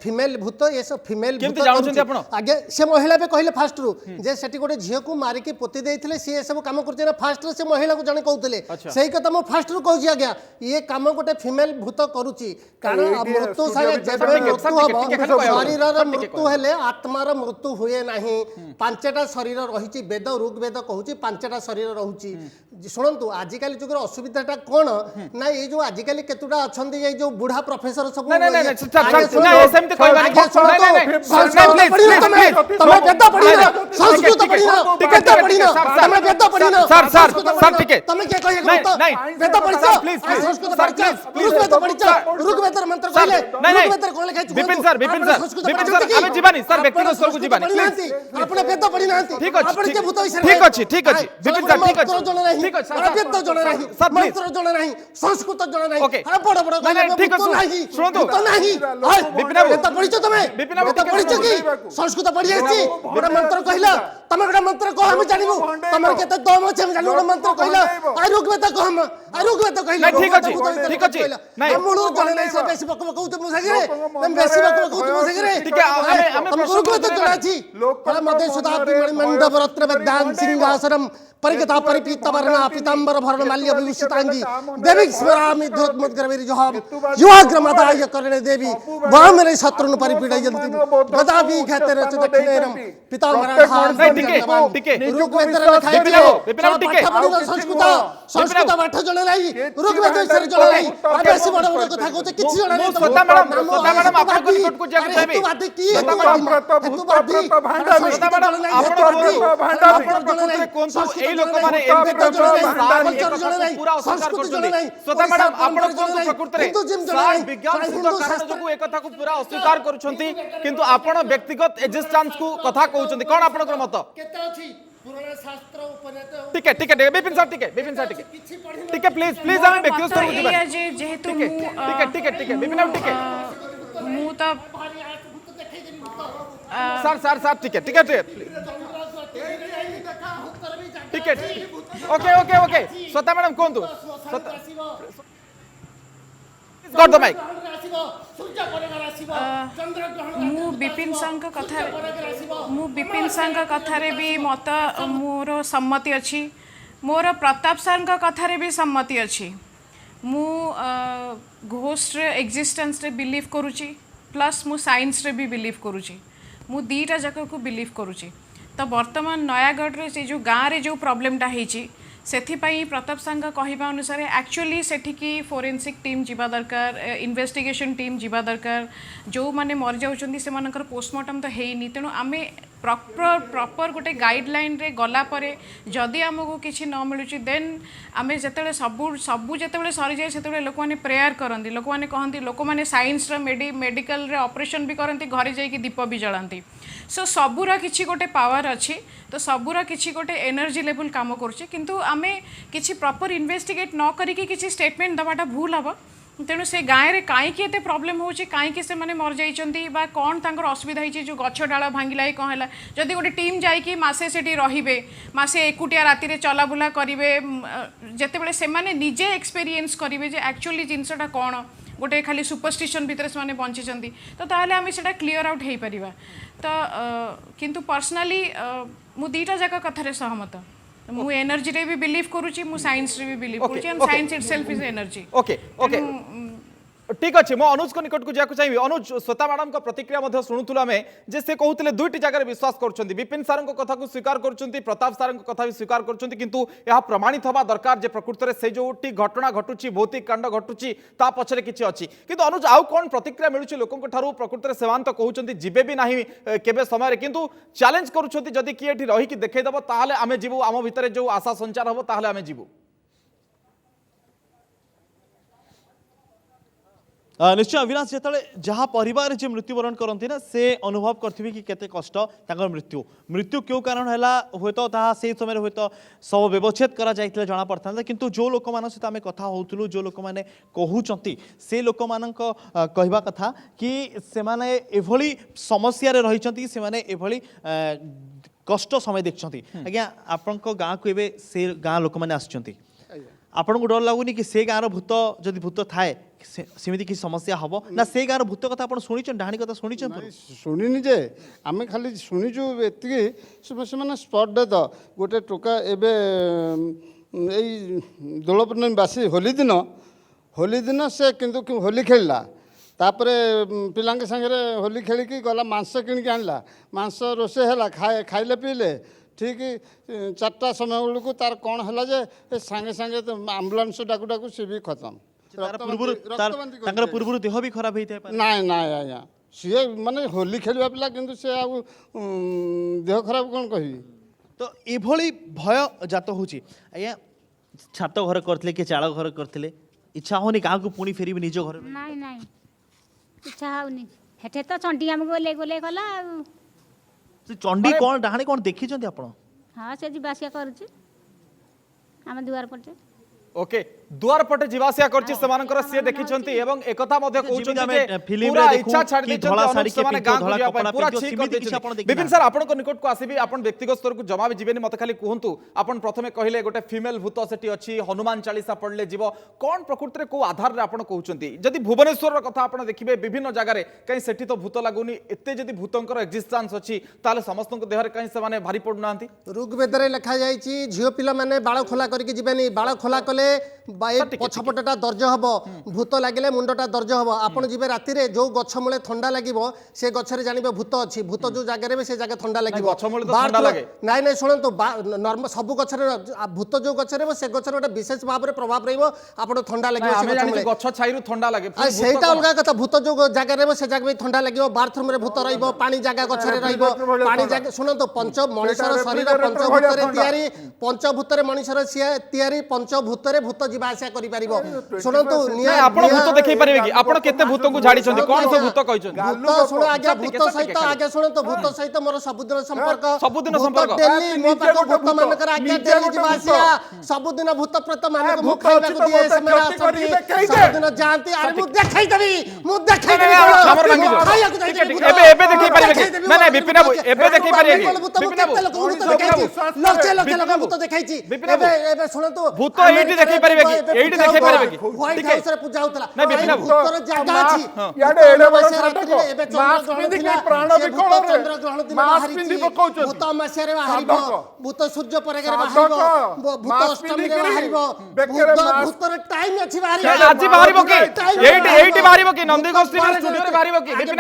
फीमेल भूत ये सब फीमेल भूत जानुछन आपण आज्ञा से महिला बे कहले फास्ट रो जे सेठी गोटे झियो को मारी के पोती देथिले से सब काम करते ना फास्ट रो से महिला को जने कहउतले सही कथा मु फास्ट रो कहउछि आज्ञा ये काम गोटे फीमेल भूत करूची कारण मृत्यु सागे जेबे मृत्यु हबो शरीर रो मृत्यु हेले आत्मार मृत्यु हुए नाही पांचटा शरीर रहिची वेद ऋग्वेद कहउची पांचटा शरीर रहउची सुनंतु आजिकाली जुगर असुविधाटा कोन ना ये जो आजिकाली केतुडा अछंदी ये जो बुढ़ा प्रोफेसर सब नहीं नहीं नहीं सेमते कहबा नहीं नहीं तमे वेद पढ़ी ना संस्कृत पढ़ी ना वेद पढ़ी ना तमे वेद पढ़ी ना सर सर सर ठीक है तमे के कहि नहीं वेद पढ़ी सा संस्कृत पढ़ी सा ऋग्वेद पढ़ी सा ऋग्वेद मंत्र कहले ऋग्वेद कोन लिखै छु विपिन सर हमें जीवानी सर व्यक्तिगत स्तर को जीवानी आपण वेद पढ़ी ना ठीक अछि आपण के भूत विषय ठीक अछि विपिन सर ठीक अछि ठीक अछि सर वेद जण नाही मंत्र जण नाही संस्कृत जण नाही ओके बड़ बड़ कहले ठीक अछि नाही सुनंतु तो नाही विपिन बाबू वेद पढ़ी छु तमे विपिन बाबू वेद पढ़ी छु की संस्कृत पढ़ी आछि बड़ मंत्र कहला तमे गोटे मंत्र कह हम जानबू तमर केते दम अछि हम जानबू गोटे मंत्र कहला आरोग्य त कह हम आरोग्य त कहला नहीं, ठीक अछि नहीं मुळु जणे नै से बेसी बक बक तुम सगरे तुम बेसी बक बक तुम सगरे ठीक है, हमें तुम आरोग्य त जणे अछि पर मते सुधाति मंडप रत्न वेदांत सिंहासनम परिगता परिपीत वर्णा पीतांबर भरण माल्य विभूषितांगी देवी स्मरामि धोत्मद्गरवेरि जोहम युवाग्रमदाय करणे देवी वामने शत्रुन परिपीडयन्ति गदाभि घातेन च दक्षिणेरम नहीं, ठीक है। संस्कृत संस्कृत पाठ जणे नाही ऋग्वेद विषय जणे नाही आदिवासी बड़ बड़ कथा कहते किछि जणे नाही श्वेता मैडम आपको निकट को जाके चाहबे बात की एई लोक माने एमपी पूरा अस्वीकार करछन्ती श्वेता मैडम आपण कोन प्रकृति रे सार विज्ञान शुद्ध कारण जो एक कथा को पूरा अस्वीकार करछन्ती किंतु आपण व्यक्तिगत एग्जिस्टेंस को कथा कहउछन्ती कोन आपनकर मत केते अछि पुराण शास्त्र उपनिषद ठीक है विपिन सर ठीक है प्लीज हमें व्यक्तिगत स्तर को दिबा जेहेतु ठीक है विपिन ठीक है मु तो सर ठीक है ओके श्वेता मैडम कहतु गॉट द माइक मु विपिन सांग कथा रे भी मत मोर सम्मति अच्छी मोर प्रताप सर कथा रे भी सम्मति अच्छी मु घोस्ट एक्जिस्टेंस रे बिलीव करुची प्लस मु साइंस रे भी बिलीव करुची मु दीटा जाक को बिलीव करुची तो वर्तमान नयागढ़ रे से जो गाँव रे जो प्रोब्लेमटा होती सेथिपाई प्रताप सांग कहवा अनुसार एक्चुअली सेठिकी फोरेंसिक टीम जीवा दरकार इन्वेस्टिगेशन टीम जीवा दरकार जो माने मर जाउछन्ती से मानकर पोस्टमार्टम तो हेनी तेणु आमे प्रॉपर गोटे गाइडलाइन रे गला परे जदि आमको किसी न मिलुची देन आमे जेतेबेले सबू जेतेबेले सरी जाए सेतेबेले लोक माने प्रेयर करंती लोक माने कहंती लोक माने साइंस रे मेडिकल रे ऑपरेशन भी करंती घरे जाई दीप भी जलांती सो सबूर किसी गोटे पावर अच्छी तो सबूर किसी गोटे एनर्जी लेवल काम करुचे किंतु आमे किसी प्रॉपर इन्वेस्टिगेट न करिकी किसी स्टेटमेंट दबाटा भूल हम तेणु से गाँव में कहीं एत प्रोब्लेम हो कहीं से मैंने मर जाइए कौन तांकर असुविधा होती जो गछ डाल भांगिला कौन है जदि गोटे टीम जाइए मसे से रे मसे एकुटिया राति रे चलाबुला करेंगे जितेबाला से निजे एक्सपीरियंस करेंगे जे एक्चुअली जिनसटा कौन गोटे खाली सुपरस्टिशन भितर से बंची तो ताहले आम से क्लीयर आउट हो पार तो किंतु पर्सनाली मु दीटा जाक कथार सहमत मु एनर्जी रे भी बिलीव करूची मु साइंस रे भी बिलीव करूची and science itself is energy okay ठीक अच्छे मो अनुज को निकट को जाको चाहिए अनुज श्वेता मैडम का प्रतिक्रिया शुणुलु आम जे से कहते दुईटी जगह विश्वास कर विपिन सार कथा को स्वीकार कर प्रताप सार कथा भी स्वीकार कर किंतु यह प्रमाणित हवा दरकार जे प्रकृत में से जो घटना घटुची भौतिक कांड घटुची ता पछरे किछि अछि किंतु अनुज आउ कौन प्रतिक्रिया मिलुची लोकन ठारू प्रकृत में सेमान तो कहउचंती जिबे भी नाही केबे समय किंतु चैलेंज करूछंती जदि किए एठी रही कि देखै दबो ताहाले आमे जीवु आम भितरे जो आशा संचार हबो ताहाले आमे जीवु निश्चय अविनाश जिते जहाँ परिवार जी मृत्युवरण करती ना से अनुभव करेंगे कि केते कष्ट मृत्यु क्यों कारण है हुए तो से समय हुए तो सब व्यवच्छेद करा जाइतिला जना पड़ता किंतु जो लोक मान सहित आम कथा होउथुलु जो लोक माने कहउचंती से लोक मानक कहवा कथा कि से माने एभली समस्या रे रहिचंती से माने एभली कष्ट समय देखछंती आज्ञा आपनक गाँ को एबे से गाँ लोक माने आछंती आपन को डर लगुनि कि से गाँव भूत जदि भूत थाए सेमिति किसी समस्या हम ना से गाँव भूत कथा आप शुणी डाणी कथा शुणी शुणिनी जे आम खाली शुणीचु एति स्पट डेथ गोटे टोका एई दोल पूर्णमी बासी होली दिन से किंतु होली खेलला तापर पिलांक संगे होली खेलिकी गला मांस किणिकी आनला मांस रोषे है खाइले पीले ठीक 4टा समय बेलू तार कौन है जे सांगे सांगे आम्बुलांस डाकू डाकू सी भी खत्म पूर्व देह भी खराब होता है ना ना आज्ञा सी माने होली खेलवा पिला किंतु से आउ देह खराब कौन कहि तो एभली भय जात होची आज्ञा छात घर करथिले कि चाळ घर करथिले इच्छा होनी गाँ को पुणी फेरी निज घर नहीं नहीं इच्छा होनी हेठे तो चंडी हमको गोले गोले गला चंडी कौन डाहाणी कौन देखी आपण हाँ से जी बासिया करूची आम दुआर पटे ओके दुआर पटे जीवासिया करछि सेमानकर से देखिछंती एवं एकथा मध्ये कहउछंती जे फिल्म पूरा रे इच्छा छाड़ देखू दैछंती धला अनुज साड़ी के सेमाने पिंतो गां धला को कपड़ा पूरा पिंतो ठीक कर सिमिति किछि आपण दैछंती देखि विपिन सर आपन को निकट को आसीबी आपन व्यक्तिगत स्तर को जमा भी जीवेनी मते खाली कहंतु आपन प्रथमे कहिले गोटे फीमेल भूत सेठी अछि हनुमान चालीसा पढ़ले जीव कोन प्रकृति रे को आधार रे आपन कहउछंती जदि भुवनेश्वर र कथा आपन देखिबे विभिन्न जगह रे कहीं सेठी तो भूत लागुनी एते जदि भूतंकर एक्जिस्टेंस अछि ताले समस्त को देहरे कहीं से माने भारी पडु नांती ऋग्वेदरे लिखा जाइछि झियो पिला माने बाळ खोला करके जिबेनी बाळ खोला कले पछपटटा दर्ज हबो भूत लागिले मुंडटा दर्ज हबो आपण जिबे राति रे जो गछ मूले ठंडा लागिबो से गछरे जानिबे भूत अछि भूत जो जागा रे से जागा ठंडा लागिबो गछ मूले तो ठंडा लागे नाइ नाइ सुनंतु नॉर्मल सब गछरे भूत जो गछरे से गछरे गोटे विशेष भाव रे प्रभाव रहइबो आपण ठंडा लागिबो से गछ मूले गछ छाइरु ठंडा लागे सेटा अलगा कथा भूत जो जागा रे से जागा ठंडा लागिबो बाथरूम रे भूत रहइबो पानी जागा गछरे रहइबो पानी जागा सुनंतु पंच मनुष्यर शरीर पंचभूत रे तयारी पंचभूत रे मनुष्यर तयारी पंचभूत रे भूत जीवा आशा करि परिबो सुनंतु आपण भूत देखै परिबे कि आपण केते भूत को झाड़ी छथि कोन से भूत कहै छथि भूत सुन आगे भूत सहित आगे सुनंतु भूत सहित मोर सबुदिन संपर्क डेली मो पाको भूत मानकर आगे डेली जीवा आशा सबुदिन भूत प्रत मानक मु खाइबा को दिए से मेरा सबुदिन जानती अरे मु देखाई देबी हमर भांगी खाइया को जाई एबे देखै परिबे कि ना ना विपिन बाबू एबे देखै परिबे कि विपिन बाबू लक्ष लोक भूत देखाइछि एबे सुनंतु भूत एइटी देखै परिबे कि एइटी देखै परिबे कि व्हाइट हाउस रे पूजा होतला ना विपिन बाबू भूतर जागा अछि याडे एडे बड़ नाटक एबे मास्क पिंदी के प्राण विकल रे चंद्र ग्रहण दिन मास्क पिंदी पकाउछ भूत मासे रे बाहरिबो भूत सूर्य परेगे रे बाहरिबो भूत अष्टमी रे बाहरिबो भूतर टाइम अछि बाहरिबो आज बाहरिबो कि एइटी बाहरिबो कि नंदी गोष्ठी में स्टूडियो रे बाहरिबो कि विपिन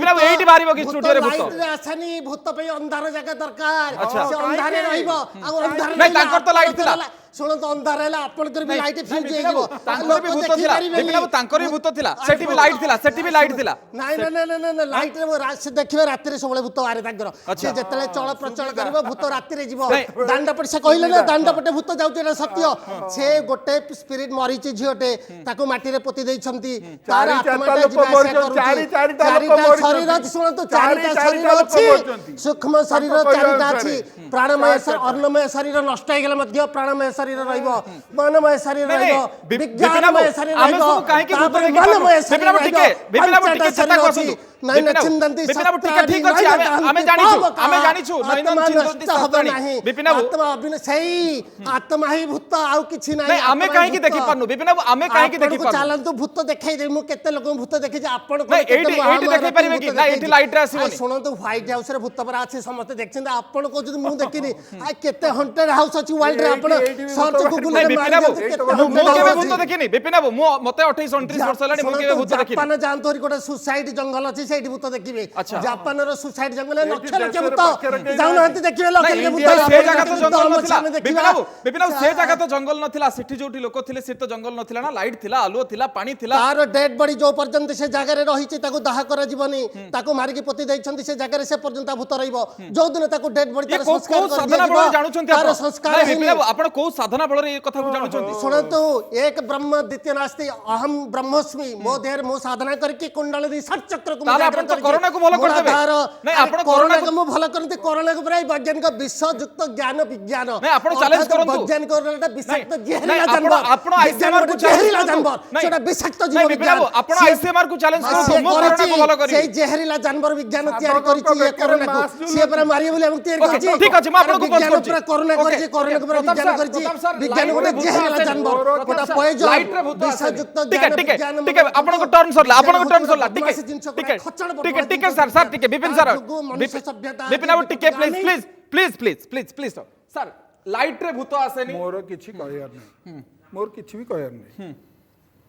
बाबू एइटी बाहरिबो कि स्टूडियो रे भूत लाइट रे आछनी भूत पे अंधार जगह दरकार से अंधार रे रहइबो आ अंधार नहीं तांकर तो लाइट थिला सुनो तो अंधार हैला आपनकर भी लाइट फ्यूज हे जीवो तांकर भी भूत थिला विपिन बाबू तांकर भी भूत थिला सेठी भी लाइट थिला नाही ना लाइट रे रात से देखिबे रात रे सबले भूत आरे तांकर से जतले चल प्रचल करबो भूत रात रे जीवो दांड पटे से कहिले ना दांड पटे भूत जाउते ना सत्य से गोटे स्पिरिट मरिछि झियोटे ताको माटी रे पोती देइ छमती तार आत्मा चारिटा शरीर सुनो तो चारिटा शरीर अछि सूक्ष्म शरीर चारिटा अछि प्राणमय अन्नमय शरीर नष्ट हे गेले मध्य प्राणमय शरीर रहइबो मनमय शरीर रहइबो विज्ञानमय शरीर रहइबो काहे कि मनमय शरीर विपिन बाबू टिके छता करसु नाही ना चिंतनती विपिन बाबू टिके ठीक अछि आमे जानिछु नैनन चिंतनती सत्तानी विपिन बाबू आत्मा अभिन सही आत्मा ही भूत आउ किछि नाही आमे काहे कि देखि पानु विपिन बाबू आमे काहे कि देखि पानु चालंतु भूत देखाई दे मु केते लोक भूत देखि जे आपण को एइटी देखि परिबे कि ना एइटी लाइट रे आसीबोनी सुनंतु व्हाइट हाउस रे भूत पर अछि समस्त देखछन आपण को जदि मु देखिनी आ केते हंटेड हाउस अछि वर्ल्ड रे आपण सर्च गूगल रे मारि मु केबे भूत देखिनी विपिन बाबू मु मते 28 29 वर्ष लानी मु केबे भूत देखिनी जापान जानतोरी गोटे सुसाइड जंगल अछि सेठी भूत देखिबे जापान रो सुसाइड जंगल लक्ष लक्ष भूत जाउन हंती देखिबे लक्ष भूत से जगह तो जंगल नथिला विपिन बाबू से जगह तो जंगल नथिला सेठी जोठी लोक थिले से तो जंगल नथिला ना लाइट थिला आलुओ थिला पानी थिला तार डेड बॉडी जो पर्यंत से जगह रे रहिछि ताको दाह करा जीवनी ताको मारि के पोती दैछंती से जगह रे से पर्यंत भूत रहइबो जो दिन ताको डेड बॉडी तार संस्कार कर साधना बळ जानुछंती तार संस्कार विपिन बाबू आपण को साधना बळ रे कथा को जानुछंती सुनंतु एक ब्रह्म द्वितीय नास्ति अहम ब्रह्मस्मि मो देहर मो साधना करके कुंडल दी षट चक्र को आपण तो कोरोना को भलो कर देबे नहीं आपण कोरोना को मो भलो करते कोरोना को प्राय वैज्ञानिक विश्व युक्त ज्ञान विज्ञान नहीं आपण चैलेंज करंतु वैज्ञानिक कोरोना विषाक्त जहरीला जानवर आपण आईसीएमआर को जहरीला जानवर सेटा विषाक्त जीव विज्ञान आपण आईसीएमआर को चैलेंज करंतु मो कोरोना को भलो करी से जहरीला जानवर विज्ञान तैयार करिछि ये कोरोना को से पर मारिए बोले हम तैयार करिछि ठीक अछि म आपण को विज्ञान पर कोरोना करिछि कोरोना पर विज्ञान करिछि विज्ञान गोटे जहरीला जानवर गोटा पॉइजन लाइट रे भूत विषाक्त ठीक है आपण को टर्न सरला ठीक है सर ठीक है विपिन सर विपिन बाबू टिके प्लीज सर लाइट रे भूत आसेनी मोर किछि कहयार नै मोर किछि भी कहयार नै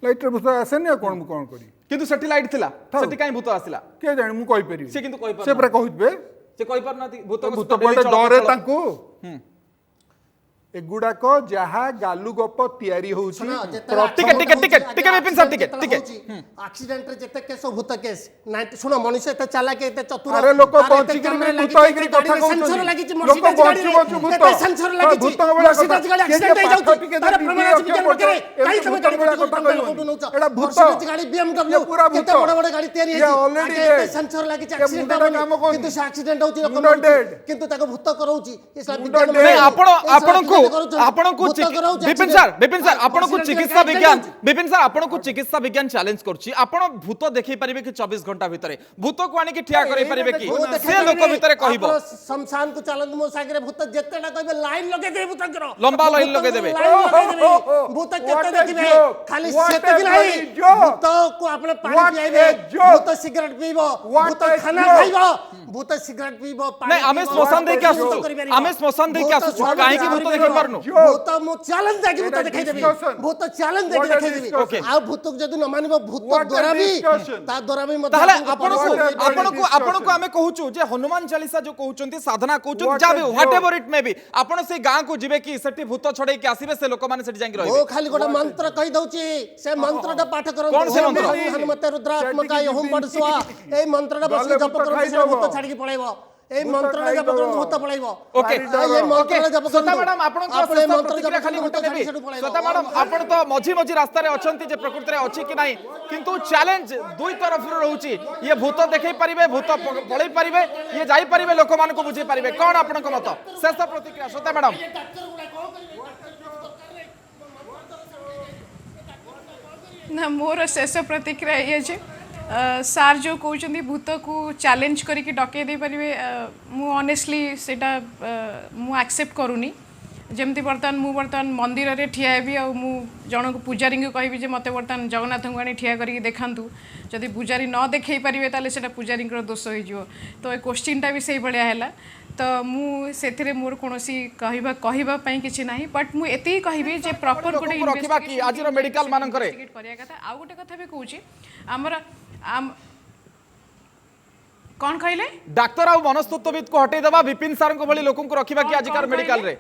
लाइट रे भूत आसेनी कोन मु कोन करी किंतु सेठी लाइट थिला सेठी काई भूत आसिला के जानि मु कहि परिबी से किंतु कहि पर से पर कहिबे से कहि पर नाती भूत पडे डरे तांको एगुडा को जहा गालू गप तयारी होउची टिके विपिन सर टिके एक्सीडेंट रे जते केस भूत केस नाइट सुनो मनुष्य एते चालाक एते चतुर अरे लोक बंची के भूत होई के कथा कहउछ सेंसर लागी छि लोक बंची भूत सेंसर लागी छि भूत गाड़ी एक्सीडेंट हो जाउची तार प्रमाण अछि विज्ञान करे काई समय गाड़ी एडा भूत गाड़ी BMW पूरा भूत केते बड़ बड़ गाड़ी तयारी है ऑलरेडी सेंसर लागी छि एक्सीडेंट किंतु से एक्सीडेंट होउची लोक किंतु ताको भूत करउची ये सब विज्ञान नहीं आपण को विपिन सर आपनको चिकित्सा विज्ञान चैलेंज करछि आपण भूत देखै परिबे कि 24 घंटा भितरे भूत को आनी कि ठिया करै परिबे कि से लोक भितरे कहबो शमशान को चलत मो सागरे भूत जेतेटा कहबे लाइन लगे दे भूत कर लंबा लाइन लगे देबे भूत केते देखिबे खाली सेते कि नहीं भूत को आपने पानी पियाइबे भूत सिगरेट पीबो भूत खाना खाइबो भूत सिगरेट पीबो नहीं आमे स्मशान दे के आसु काहे कि भूत देखि पारनु भूत मो चैलेंज दे कि भूत देखाइ देबी भूत चैलेंज दे के देखाइ देबी आ भूत को जदि न मानिबो भूत द्वारा भी ता द्वारा भी मत ताले आपन को आमे कहूछु जे हनुमान चालीसा जो कहउचंती साधना कहउचंती जाबे व्हाटएवर इट मे बी आपन से गां को जिबे कि सेठी भूत छडे के आसीबे से लोक माने सेठी जांगी रहबे ओ खाली गोटा मंत्र कहि दउची से मंत्रटा पाठ करन कोन से मंत्र हनुमते रुद्रात्मकाय ओम पडसवा ए मंत्रटा बस जप करन से भूत छाडी के पळेबो ए मंत्रटा जप करन भूत पळेबो ओके ए मंत्रटा जप करन सोता मैडम आपन को आपन मंत्र प्रतिक्रिया खाली भूत नेबी सोता मैडम आपन तो मझी मझी रास्ता रे अछंती जे प्रकृति रे अछि कि नाही किंतु चैलेंज दुई तरफ रो रहउची ये भूत देखै परिबे भूत पळै परिबे ये जाई परिबे लोक मान को बुझी परिबे कोन आपन को मत शेष प्रतिक्रिया सोता मैडम ना मोर शेष प्रतिक्रिया ये जे सार जो कहते भूत को चैलेंज करके डके दे पारे मु ऑनेस्टली सेटा मु एक्सेप्ट करूनी जमती बर्तमान मंदिर रे ठिया हेबी आ मु जन को पुजारी को कहबी जे मते बर्तमान जगन्नाथ को आनी ठिया करके देखांतु जदि पुजारी न देखै पारिबे ताले सेटा पुजारी दोष हो जिवो तो ए क्वेश्चनटा भी सही भलिया हैला तो मु सेथिरे मोर कोनोसी कहबा पई किछि नाही बट मु एति कहबी जे प्रॉपर कोटे रखिबा कि आज रो मेडिकल मान करे करिया कथा आ गोटे कथा भी कहूची हमर कौन कहले डॉक्टर आ मनस्तत्वविद को हटै दबा विपिन सर को भली लोकन को रखिबा कि आजिकार मेडिकल रे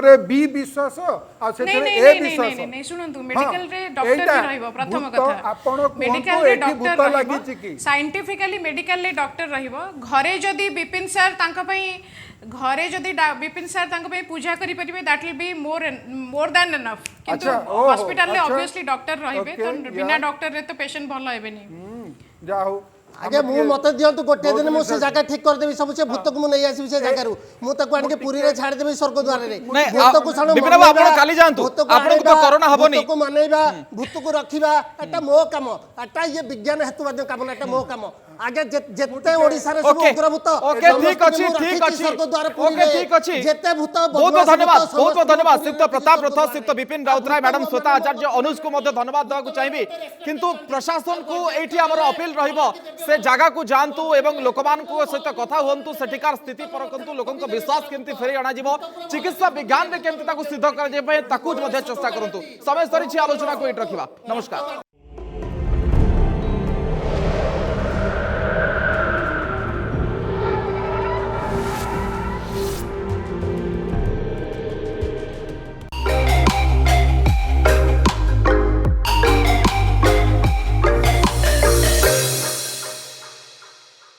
रे बी विश्वास आ सेतरे ए विश्वास नहीं सुनंतु मेडिकल रे डॉक्टर भी रहइबो प्रथम कथा मेडिकल रे डॉक्टर लागी साइंटिफिकली मेडिकल रे डॉक्टर रहइबो घरे जदी विपिन सर तांका पई घरे जदी विपिन सर तांका पई पूजा करि परिबे that will be more than enough किंतु हॉस्पिटल रे ऑब्वियसली डॉक्टर रहइबे तो बिना डॉक्टर रे तो पेशेंट भलो हेबेनी जा हो आगे मु मत दियंतु गोटे दिन मु से जगह ठीक कर देबी सब से भूत को मु नै आसी से जगह रु मु तको आन के पुरी रे छाड़ देबी स्वर्ग द्वार रे भूत को सानो विपिन बाबू आपण काली जानतु आपण को तो कोरोना हबोनी भूत को मानेबा भूत को रखिबा एटा मो काम एटा ये विज्ञान हेतु बाध्य काम एटा मो काम आगे जेते ओडिसा रे सब उग्रभूत ओके ठीक अछि स्वर्ग द्वार पुरी ओके ठीक अछि जेते भूत बहुत धन्यवाद सिक्त प्रताप रथ सिक्त विपिन राउतराय मैडम श्वेता आचार्य अनुज को मध्य धन्यवाद देवा चाहिए किंतु प्रशासन को एठी हमर अपील रहिबो से जगह को जानतु एवं लोकमान को सहित कथा हुंतु सेठिकार स्थिति परकंतु लोकन को विश्वास केमति फेरी आना जिवो चिकित्सा विज्ञान रे केमति ताकू सिद्ध कर जे ताकू मध्य चेष्टा करंतु समय सरी छी आलोचना को एट रखिबा नमस्कार।